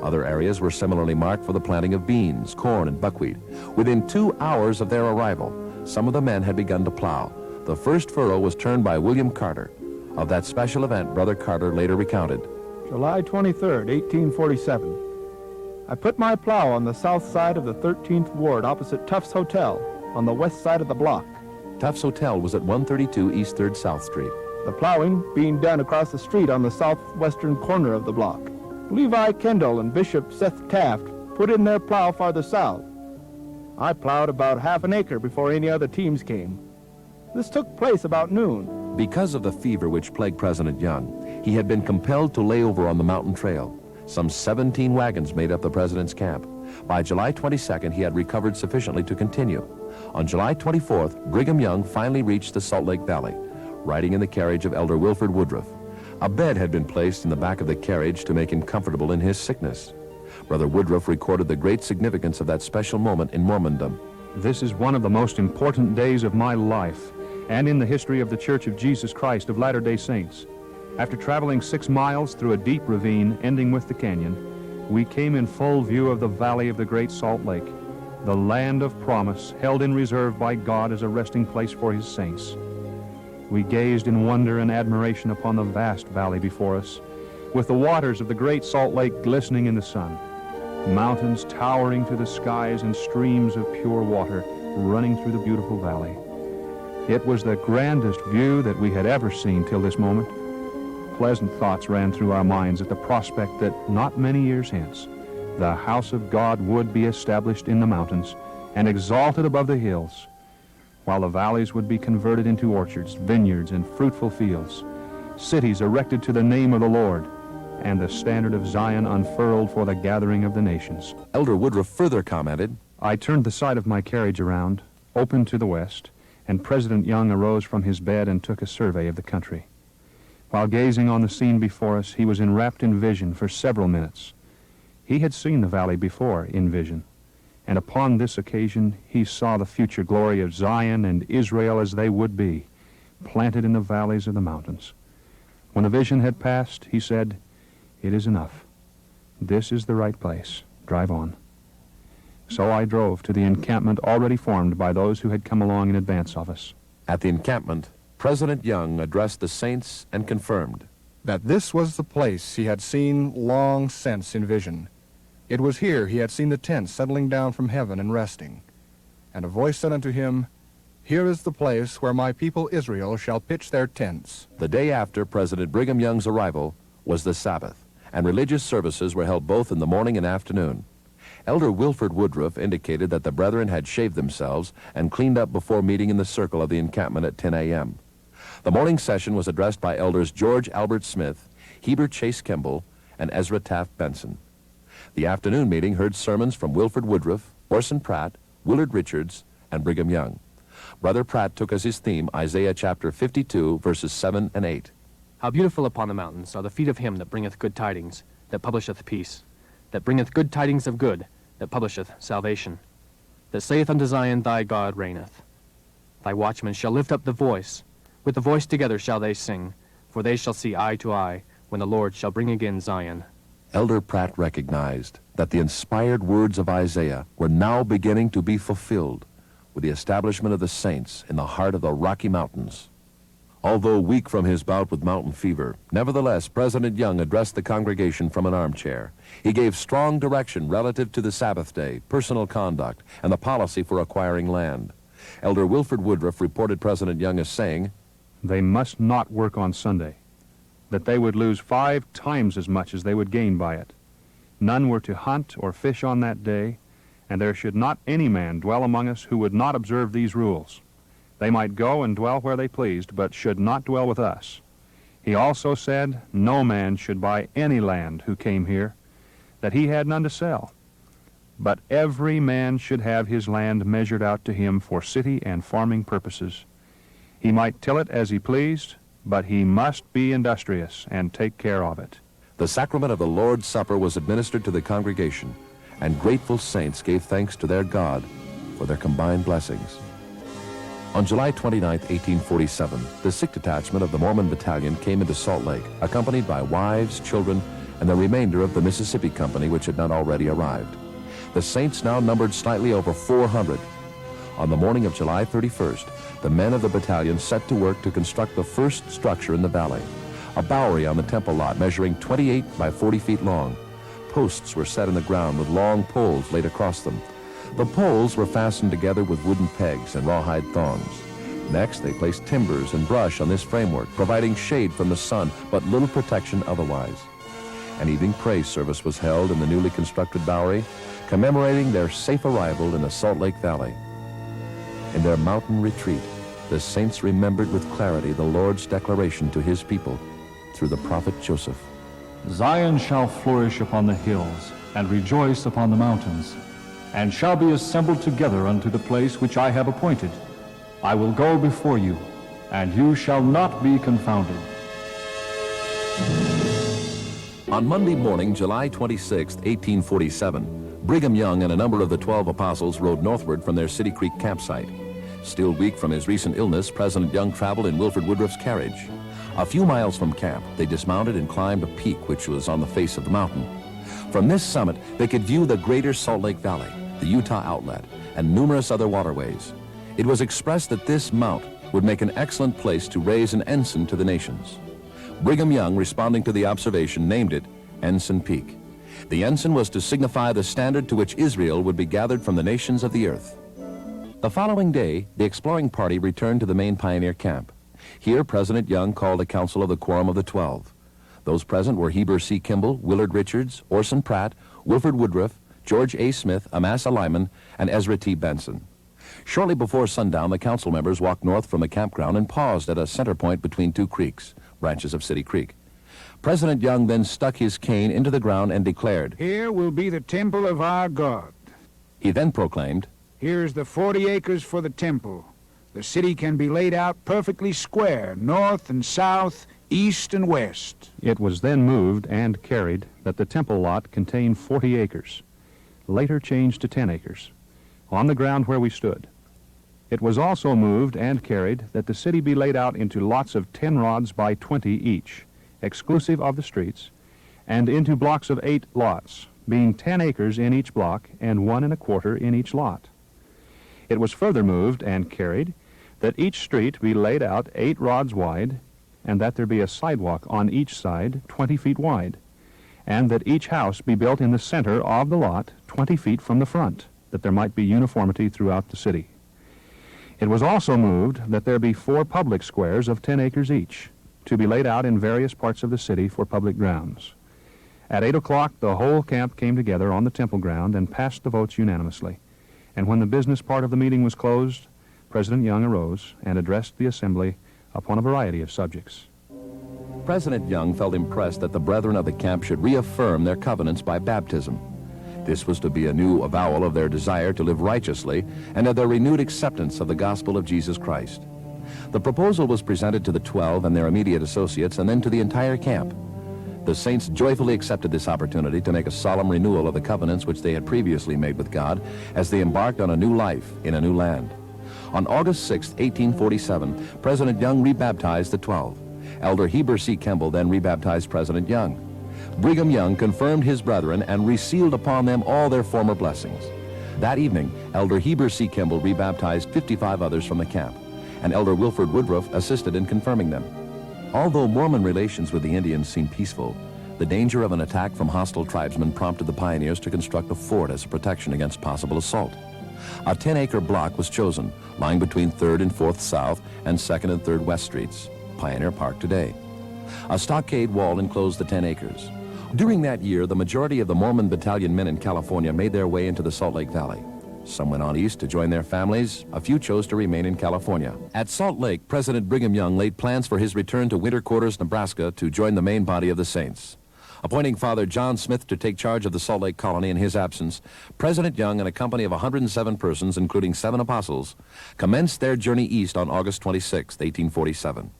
Other areas were similarly marked for the planting of beans, corn, and buckwheat. Within 2 hours of their arrival, some of the men had begun to plow. The first furrow was turned by William Carter. Of that special event, Brother Carter later recounted. July 23rd, 1847. I put my plow on the south side of the 13th Ward opposite Tufts Hotel on the west side of the block. Tufts Hotel was at 132 East 3rd South Street. The plowing being done across the street on the southwestern corner of the block. Levi Kendall and Bishop Seth Taft put in their plow farther south. I plowed about half an acre before any other teams came. This took place about noon. Because of the fever which plagued President Young, he had been compelled to lay over on the mountain trail. Some 17 wagons made up the president's camp. By July 22nd, he had recovered sufficiently to continue. On July 24th, Brigham Young finally reached the Salt Lake Valley, riding in the carriage of Elder Wilford Woodruff. A bed had been placed in the back of the carriage to make him comfortable in his sickness. Brother Woodruff recorded the great significance of that special moment in Mormondom. This is one of the most important days of my life and in the history of the Church of Jesus Christ of Latter-day Saints. After traveling 6 miles through a deep ravine ending with the canyon, we came in full view of the valley of the Great Salt Lake, the land of promise held in reserve by God as a resting place for his saints. We gazed in wonder and admiration upon the vast valley before us, with the waters of the Great Salt Lake glistening in the sun, mountains towering to the skies and streams of pure water running through the beautiful valley. It was the grandest view that we had ever seen till this moment. Pleasant thoughts ran through our minds at the prospect that not many years hence, the house of God would be established in the mountains and exalted above the hills, while the valleys would be converted into orchards, vineyards, and fruitful fields, cities erected to the name of the Lord, and the standard of Zion unfurled for the gathering of the nations. Elder Woodruff further commented, I turned the side of my carriage around, open to the west, and President Young arose from his bed and took a survey of the country. While gazing on the scene before us, he was enwrapped in vision for several minutes. He had seen the valley before in vision, and upon this occasion he saw the future glory of Zion and Israel as they would be, planted in the valleys of the mountains. When the vision had passed, he said, "It is enough. This is the right place. Drive on." So I drove to the encampment already formed by those who had come along in advance of us. At the encampment, President Young addressed the saints and confirmed that this was the place he had seen long since in vision. It was here he had seen the tents settling down from heaven and resting. And a voice said unto him, "Here is the place where my people Israel shall pitch their tents." The day after President Brigham Young's arrival was the Sabbath, and religious services were held both in the morning and afternoon. Elder Wilford Woodruff indicated that the brethren had shaved themselves and cleaned up before meeting in the circle of the encampment at 10 a.m. The morning session was addressed by Elders George Albert Smith, Heber Chase Kimball, and Ezra Taft Benson. The afternoon meeting heard sermons from Wilford Woodruff, Orson Pratt, Willard Richards, and Brigham Young. Brother Pratt took as his theme Isaiah chapter 52, verses 7 and 8. How beautiful upon the mountains are the feet of him that bringeth good tidings, that publisheth peace, that bringeth good tidings of good, that publisheth salvation, that saith unto Zion, Thy God reigneth. Thy watchmen shall lift up the voice, with the voice together shall they sing, for they shall see eye to eye, when the Lord shall bring again Zion. Elder Pratt recognized that the inspired words of Isaiah were now beginning to be fulfilled with the establishment of the saints in the heart of the Rocky Mountains. Although weak from his bout with mountain fever, nevertheless, President Young addressed the congregation from an armchair. He gave strong direction relative to the Sabbath day, personal conduct, and the policy for acquiring land. Elder Wilford Woodruff reported President Young as saying, They must not work on Sunday, that they would lose 5 times as much as they would gain by it. None were to hunt or fish on that day, and there should not any man dwell among us who would not observe these rules. They might go and dwell where they pleased, but should not dwell with us. He also said, no man should buy any land who came here, that he had none to sell. But every man should have his land measured out to him for city and farming purposes. He might till it as he pleased, but he must be industrious and take care of it. The sacrament of the Lord's Supper was administered to the congregation, and grateful saints gave thanks to their God for their combined blessings. On July 29, 1847, the 6th Detachment of the Mormon Battalion came into Salt Lake, accompanied by wives, children, and the remainder of the Mississippi Company, which had not already arrived. The saints now numbered slightly over 400. On the morning of July 31st, the men of the battalion set to work to construct the first structure in the valley, a bowery on the temple lot measuring 28 by 40 feet long. Posts were set in the ground with long poles laid across them. The poles were fastened together with wooden pegs and rawhide thongs. Next, they placed timbers and brush on this framework, providing shade from the sun, but little protection otherwise. An evening praise service was held in the newly constructed Bowery, commemorating their safe arrival in the Salt Lake Valley. In their mountain retreat, the saints remembered with clarity the Lord's declaration to his people through the prophet Joseph. Zion shall flourish upon the hills, and rejoice upon the mountains, and shall be assembled together unto the place which I have appointed. I will go before you, and you shall not be confounded. On Monday morning, July 26, 1847, Brigham Young and a number of the 12 apostles rode northward from their City Creek campsite. Still weak from his recent illness, President Young traveled in Wilford Woodruff's carriage. A few miles from camp, they dismounted and climbed a peak which was on the face of the mountain. From this summit, they could view the greater Salt Lake Valley, the Utah outlet, and numerous other waterways. It was expressed that this mount would make an excellent place to raise an ensign to the nations. Brigham Young, responding to the observation, named it Ensign Peak. The ensign was to signify the standard to which Israel would be gathered from the nations of the earth. The following day, the exploring party returned to the main pioneer camp. Here, President Young called a council of the Quorum of the 12. Those present were Heber C. Kimball, Willard Richards, Orson Pratt, Wilford Woodruff, George A. Smith, Amasa Lyman, and Ezra T. Benson. Shortly before sundown, the council members walked north from the campground and paused at a center point between two creeks, branches of City Creek. President Young then stuck his cane into the ground and declared, "Here will be the temple of our God." He then proclaimed, "Here's the 40 acres for the temple. The city can be laid out perfectly square, north and south, east and west." It was then moved and carried that the temple lot contained 40 acres, later changed to 10 acres, on the ground where we stood. It was also moved and carried that the city be laid out into lots of 10 rods by 20 each, exclusive of the streets, and into blocks of 8 lots, being 10 acres in each block and 1 1/4 in each lot. It was further moved and carried that each street be laid out 8 rods wide, and that there be a sidewalk on each side 20 feet wide, and that each house be built in the center of the lot 20 feet from the front, that there might be uniformity throughout the city. It was also moved that there be 4 public squares of 10 acres each, to be laid out in various parts of the city for public grounds. At 8 o'clock, the whole camp came together on the temple ground and passed the votes unanimously. And when the business part of the meeting was closed, President Young arose and addressed the assembly upon a variety of subjects. President Young felt impressed that the brethren of the camp should reaffirm their covenants by baptism. This was to be a new avowal of their desire to live righteously and of their renewed acceptance of the gospel of Jesus Christ. The proposal was presented to the 12 and their immediate associates and then to the entire camp. The saints joyfully accepted this opportunity to make a solemn renewal of the covenants which they had previously made with God as they embarked on a new life in a new land. On August 6, 1847, President Young rebaptized the 12. Elder Heber C. Kimball then rebaptized President Young. Brigham Young confirmed his brethren and resealed upon them all their former blessings. That evening, Elder Heber C. Kimball rebaptized 55 others from the camp, and Elder Wilford Woodruff assisted in confirming them. Although Mormon relations with the Indians seemed peaceful, the danger of an attack from hostile tribesmen prompted the pioneers to construct a fort as a protection against possible assault. A 10-acre block was chosen, lying between 3rd and 4th South and 2nd and 3rd West Streets, Pioneer Park today. A stockade wall enclosed the 10 acres. During that year, the majority of the Mormon Battalion men in California made their way into the Salt Lake Valley. Some went on east to join their families. A few chose to remain in California. At Salt Lake, President Brigham Young laid plans for his return to Winter Quarters, Nebraska, to join the main body of the saints. Appointing Father John Smith to take charge of the Salt Lake colony in his absence, President Young and a company of 107 persons, including 7 apostles, commenced their journey east on August 26, 1847.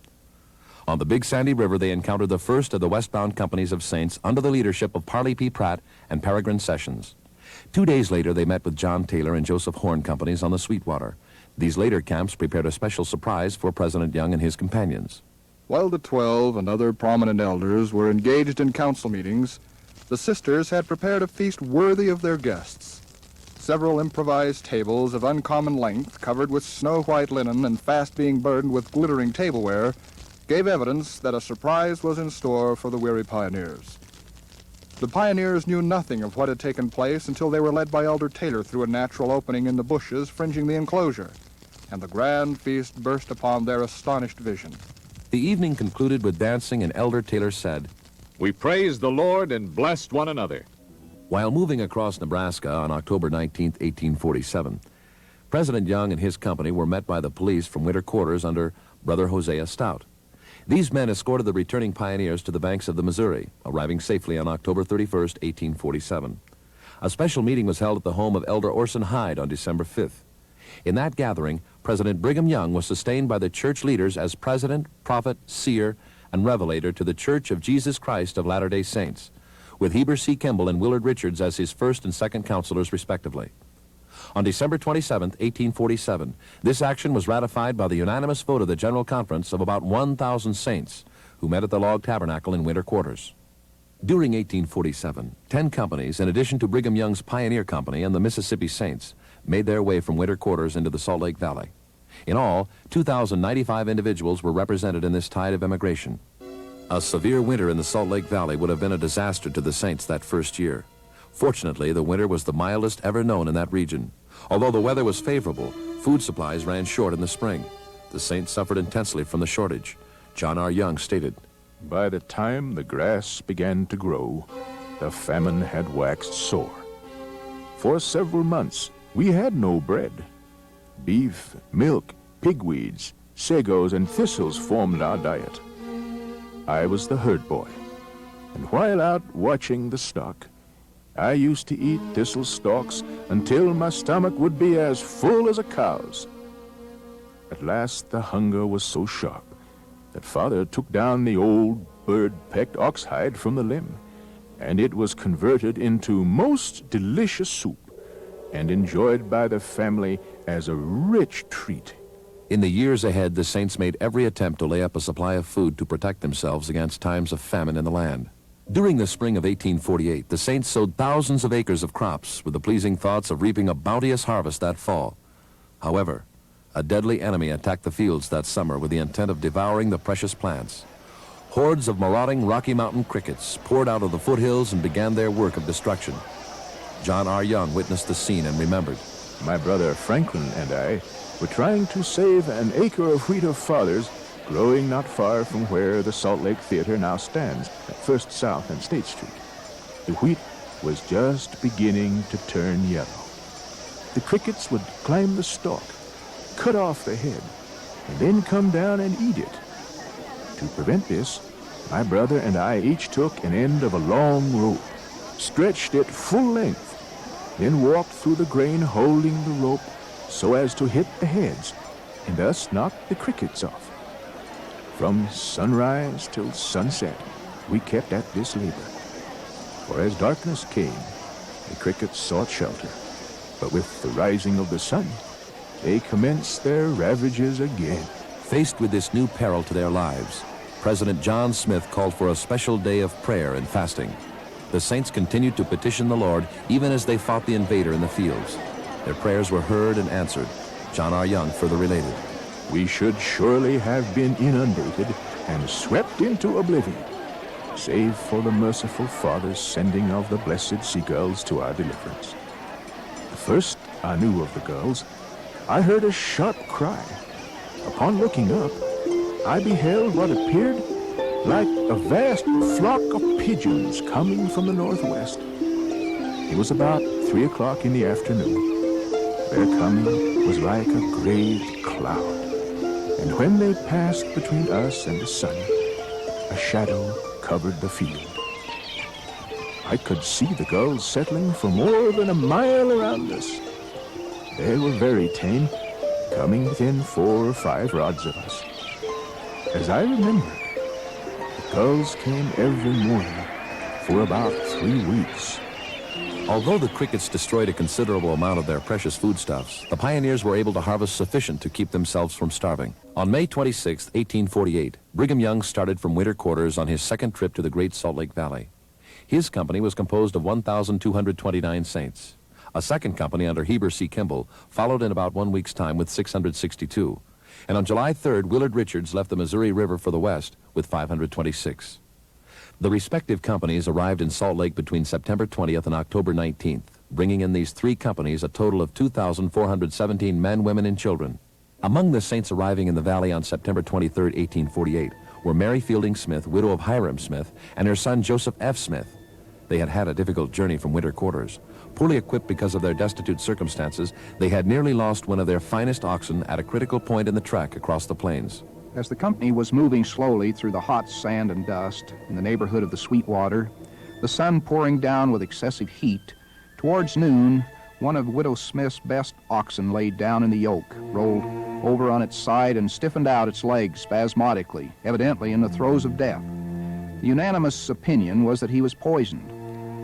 On the Big Sandy River, they encountered the first of the westbound companies of saints under the leadership of Parley P. Pratt and Peregrine Sessions. 2 days later, they met with John Taylor and Joseph Horn companies on the Sweetwater. These later camps prepared a special surprise for President Young and his companions. While the 12 and other prominent elders were engaged in council meetings, the sisters had prepared a feast worthy of their guests. Several improvised tables of uncommon length, covered with snow-white linen and fast being burdened with glittering tableware, gave evidence that a surprise was in store for the weary pioneers. The pioneers knew nothing of what had taken place until they were led by Elder Taylor through a natural opening in the bushes fringing the enclosure, and the grand feast burst upon their astonished vision. The evening concluded with dancing, and Elder Taylor said, "We praised the Lord and blessed one another. While moving across Nebraska on October 19, 1847, President Young and his company were met by the police from winter quarters under Brother Hosea Stout. These men escorted the returning pioneers to the banks of the Missouri, arriving safely on October 31, 1847. A special meeting was held at the home of Elder Orson Hyde on December 5th. In that gathering, President Brigham Young was sustained by the church leaders as president, prophet, seer, and revelator to the Church of Jesus Christ of Latter-day Saints, with Heber C. Kimball and Willard Richards as his first and second counselors, respectively. On December 27, 1847, this action was ratified by the unanimous vote of the General Conference of about 1,000 saints who met at the log tabernacle in winter quarters. During 1847, 10 companies, in addition to Brigham Young's Pioneer Company and the Mississippi Saints, made their way from winter quarters into the Salt Lake Valley. In all, 2,095 individuals were represented in this tide of emigration. A severe winter in the Salt Lake Valley would have been a disaster to the Saints that first year. Fortunately, the winter was the mildest ever known in that region. Although the weather was favorable, food supplies ran short in the spring. The Saints suffered intensely from the shortage. John R. Young stated, "By the time the grass began to grow, the famine had waxed sore. For several months, we had no bread. Beef, milk, pigweeds, sagos, and thistles formed our diet. I was the herd boy, and while out watching the stock, I used to eat thistle stalks until my stomach would be as full as a cow's. At last the hunger was so sharp that Father took down the old bird-pecked oxhide from the limb, and it was converted into most delicious soup and enjoyed by the family as a rich treat." In the years ahead, the Saints made every attempt to lay up a supply of food to protect themselves against times of famine in the land. During the spring of 1848, the Saints sowed thousands of acres of crops with the pleasing thoughts of reaping a bounteous harvest that fall. However, a deadly enemy attacked the fields that summer with the intent of devouring the precious plants. Hordes of marauding Rocky Mountain crickets poured out of the foothills and began their work of destruction. John R. Young witnessed the scene and remembered, "My brother Franklin and I were trying to save an acre of wheat of Father's growing not far from where the Salt Lake Theater now stands, at First South and State Street. The wheat was just beginning to turn yellow. The crickets would climb the stalk, cut off the head, and then come down and eat it. To prevent this, my brother and I each took an end of a long rope, stretched it full length, then walked through the grain holding the rope so as to hit the heads and thus knock the crickets off. From sunrise till sunset, we kept at this labor. For as darkness came, the crickets sought shelter, but with the rising of the sun, they commenced their ravages again." Faced with this new peril to their lives, President John Smith called for a special day of prayer and fasting. The Saints continued to petition the Lord even as they fought the invader in the fields. Their prayers were heard and answered. John R. Young further related, "We should surely have been inundated and swept into oblivion, save for the merciful Father's sending of the blessed seagulls to our deliverance. The first I knew of the gulls, I heard a sharp cry. Upon looking up, I beheld what appeared like a vast flock of pigeons coming from the northwest. It was about 3 o'clock in the afternoon. Their coming was like a great cloud, and when they passed between us and the sun, a shadow covered the field. I could see the gulls settling for more than a mile around us. They were very tame, coming within 4 or 5 rods of us. As I remember, the gulls came every morning for about 3 weeks. Although the crickets destroyed a considerable amount of their precious foodstuffs, the pioneers were able to harvest sufficient to keep themselves from starving. On May 26, 1848, Brigham Young started from winter quarters on his second trip to the Great Salt Lake Valley. His company was composed of 1,229 saints. A second company under Heber C. Kimball followed in about 1 week's time with 662. And on July 3rd, Willard Richards left the Missouri River for the west with 526. The respective companies arrived in Salt Lake between September 20th and October 19th, bringing in these 3 companies a total of 2,417 men, women, and children. Among the saints arriving in the valley on September 23rd, 1848, were Mary Fielding Smith, widow of Hiram Smith, and her son Joseph F. Smith. They had had a difficult journey from winter quarters. Poorly equipped because of their destitute circumstances, they had nearly lost one of their finest oxen at a critical point in the trek across the plains. As the company was moving slowly through the hot sand and dust in the neighborhood of the Sweetwater, the sun pouring down with excessive heat, towards noon, one of Widow Smith's best oxen laid down in the yoke, rolled over on its side and stiffened out its legs spasmodically, evidently in the throes of death. The unanimous opinion was that he was poisoned.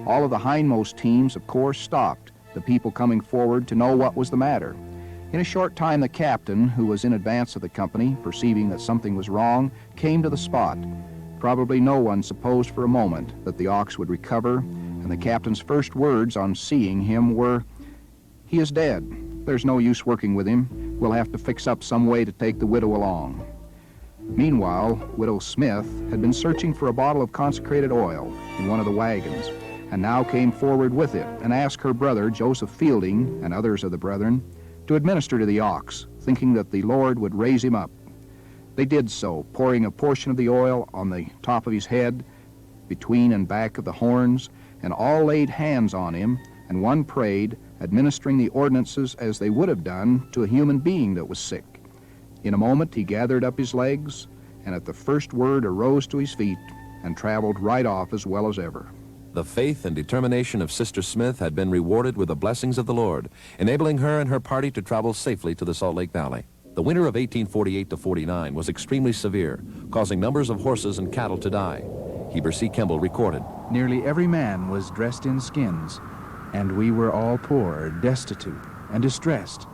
All of the hindmost teams, of course, stopped, the people coming forward to know what was the matter. In a short time, the captain, who was in advance of the company, perceiving that something was wrong, came to the spot. Probably no one supposed for a moment that the ox would recover, and the captain's first words on seeing him were, "He is dead. There's no use working with him. We'll have to fix up some way to take the widow along." Meanwhile, Widow Smith had been searching for a bottle of consecrated oil in one of the wagons, and now came forward with it and asked her brother, Joseph Fielding, and others of the brethren, to administer to the ox, thinking that the Lord would raise him up. They did so, pouring a portion of the oil on the top of his head, between and back of the horns, and all laid hands on him, and one prayed, administering the ordinances as they would have done to a human being that was sick. In a moment he gathered up his legs, and at the first word arose to his feet and traveled right off as well as ever. The faith and determination of Sister Smith had been rewarded with the blessings of the Lord, enabling her and her party to travel safely to the Salt Lake Valley. The winter of 1848 to 49 was extremely severe, causing numbers of horses and cattle to die. Heber C. Kimball recorded, Nearly every man was dressed in skins, and we were all poor, destitute, and distressed.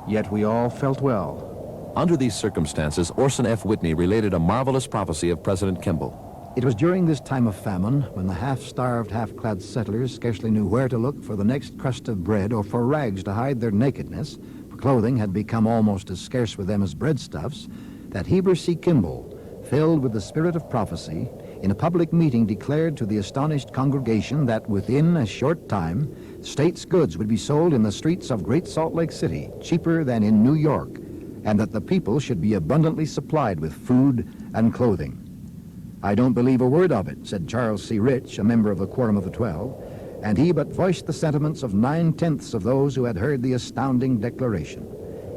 Yet we all felt well. Under these circumstances, Orson F. Whitney related a marvelous prophecy of President Kimball. It was during this time of famine, when the half-starved, half-clad settlers scarcely knew where to look for the next crust of bread or for rags to hide their nakedness, for clothing had become almost as scarce with them as breadstuffs, that Heber C. Kimball, filled with the spirit of prophecy, in a public meeting declared to the astonished congregation that within a short time, state's goods would be sold in the streets of Great Salt Lake City, cheaper than in New York, and that the people should be abundantly supplied with food and clothing. "I don't believe a word of it," said Charles C. Rich, a member of the Quorum of the 12, and he but voiced the sentiments of 9/10 of those who had heard the astounding declaration.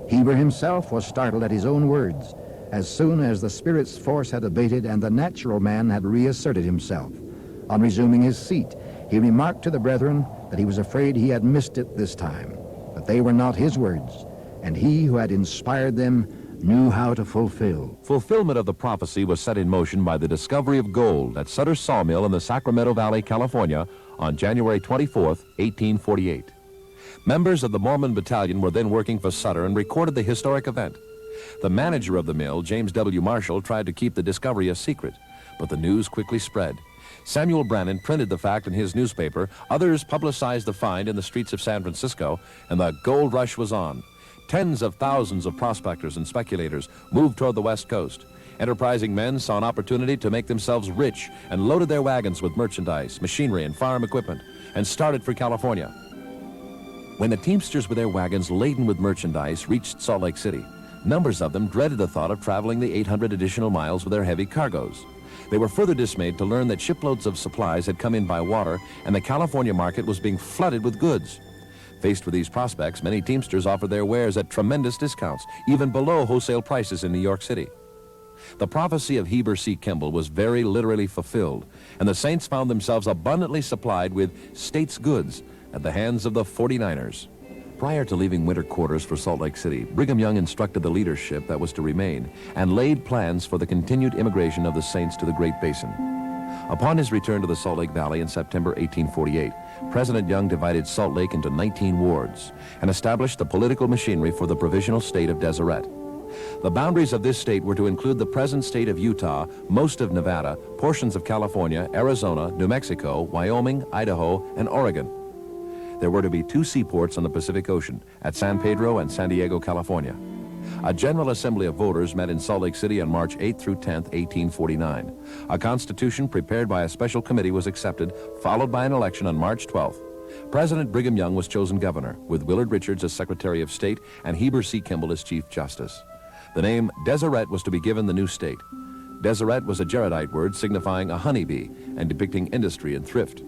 Heber himself was startled at his own words, as soon as the spirit's force had abated and the natural man had reasserted himself. On resuming his seat, he remarked to the brethren that he was afraid he had missed it this time, but they were not his words, and he who had inspired them knew how to fulfill. Fulfillment of the prophecy was set in motion by the discovery of gold at Sutter's Sawmill in the Sacramento Valley, California, on January 24, 1848. Members of the Mormon Battalion were then working for Sutter and recorded the historic event. The manager of the mill, James W. Marshall, tried to keep the discovery a secret, but the news quickly spread. Samuel Brannan printed the fact in his newspaper, others publicized the find in the streets of San Francisco, and the gold rush was on. Tens of thousands of prospectors and speculators moved toward the West Coast. Enterprising men saw an opportunity to make themselves rich and loaded their wagons with merchandise, machinery, and farm equipment, and started for California. When the teamsters with their wagons laden with merchandise reached Salt Lake City, numbers of them dreaded the thought of traveling the 800 additional miles with their heavy cargoes. They were further dismayed to learn that shiploads of supplies had come in by water and the California market was being flooded with goods. Faced with these prospects, many teamsters offered their wares at tremendous discounts, even below wholesale prices in New York City. The prophecy of Heber C. Kimball was very literally fulfilled, and the saints found themselves abundantly supplied with state's goods at the hands of the 49ers. Prior to leaving winter quarters for Salt Lake City, Brigham Young instructed the leadership that was to remain and laid plans for the continued immigration of the saints to the Great Basin. Upon his return to the Salt Lake Valley in September 1848, President Young divided Salt Lake into 19 wards and established the political machinery for the provisional state of Deseret. The boundaries of this state were to include the present state of Utah, most of Nevada, portions of California, Arizona, New Mexico, Wyoming, Idaho, and Oregon. There were to be 2 seaports on the Pacific Ocean, at San Pedro and San Diego, California. A General Assembly of Voters met in Salt Lake City on March 8 through 10, 1849. A constitution prepared by a special committee was accepted, followed by an election on March 12th. President Brigham Young was chosen governor, with Willard Richards as Secretary of State and Heber C. Kimball as Chief Justice. The name Deseret was to be given the new state. Deseret was a Jaredite word signifying a honeybee and depicting industry and thrift.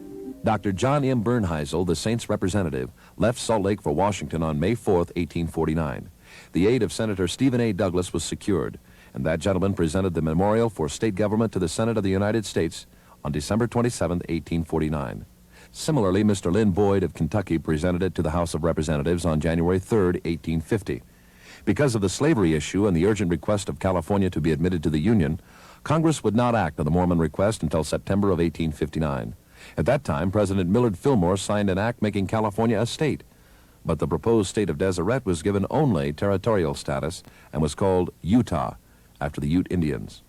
Dr. John M. Bernheisel, the Saints representative, left Salt Lake for Washington on May 4, 1849. The aid of Senator Stephen A. Douglas was secured, and that gentleman presented the memorial for state government to the Senate of the United States on December 27, 1849. Similarly, Mr. Lynn Boyd of Kentucky presented it to the House of Representatives on January 3, 1850. Because of the slavery issue and the urgent request of California to be admitted to the Union, Congress would not act on the Mormon request until September of 1859. At that time, President Millard Fillmore signed an act making California a state, but the proposed state of Deseret was given only territorial status and was called Utah, after the Ute Indians.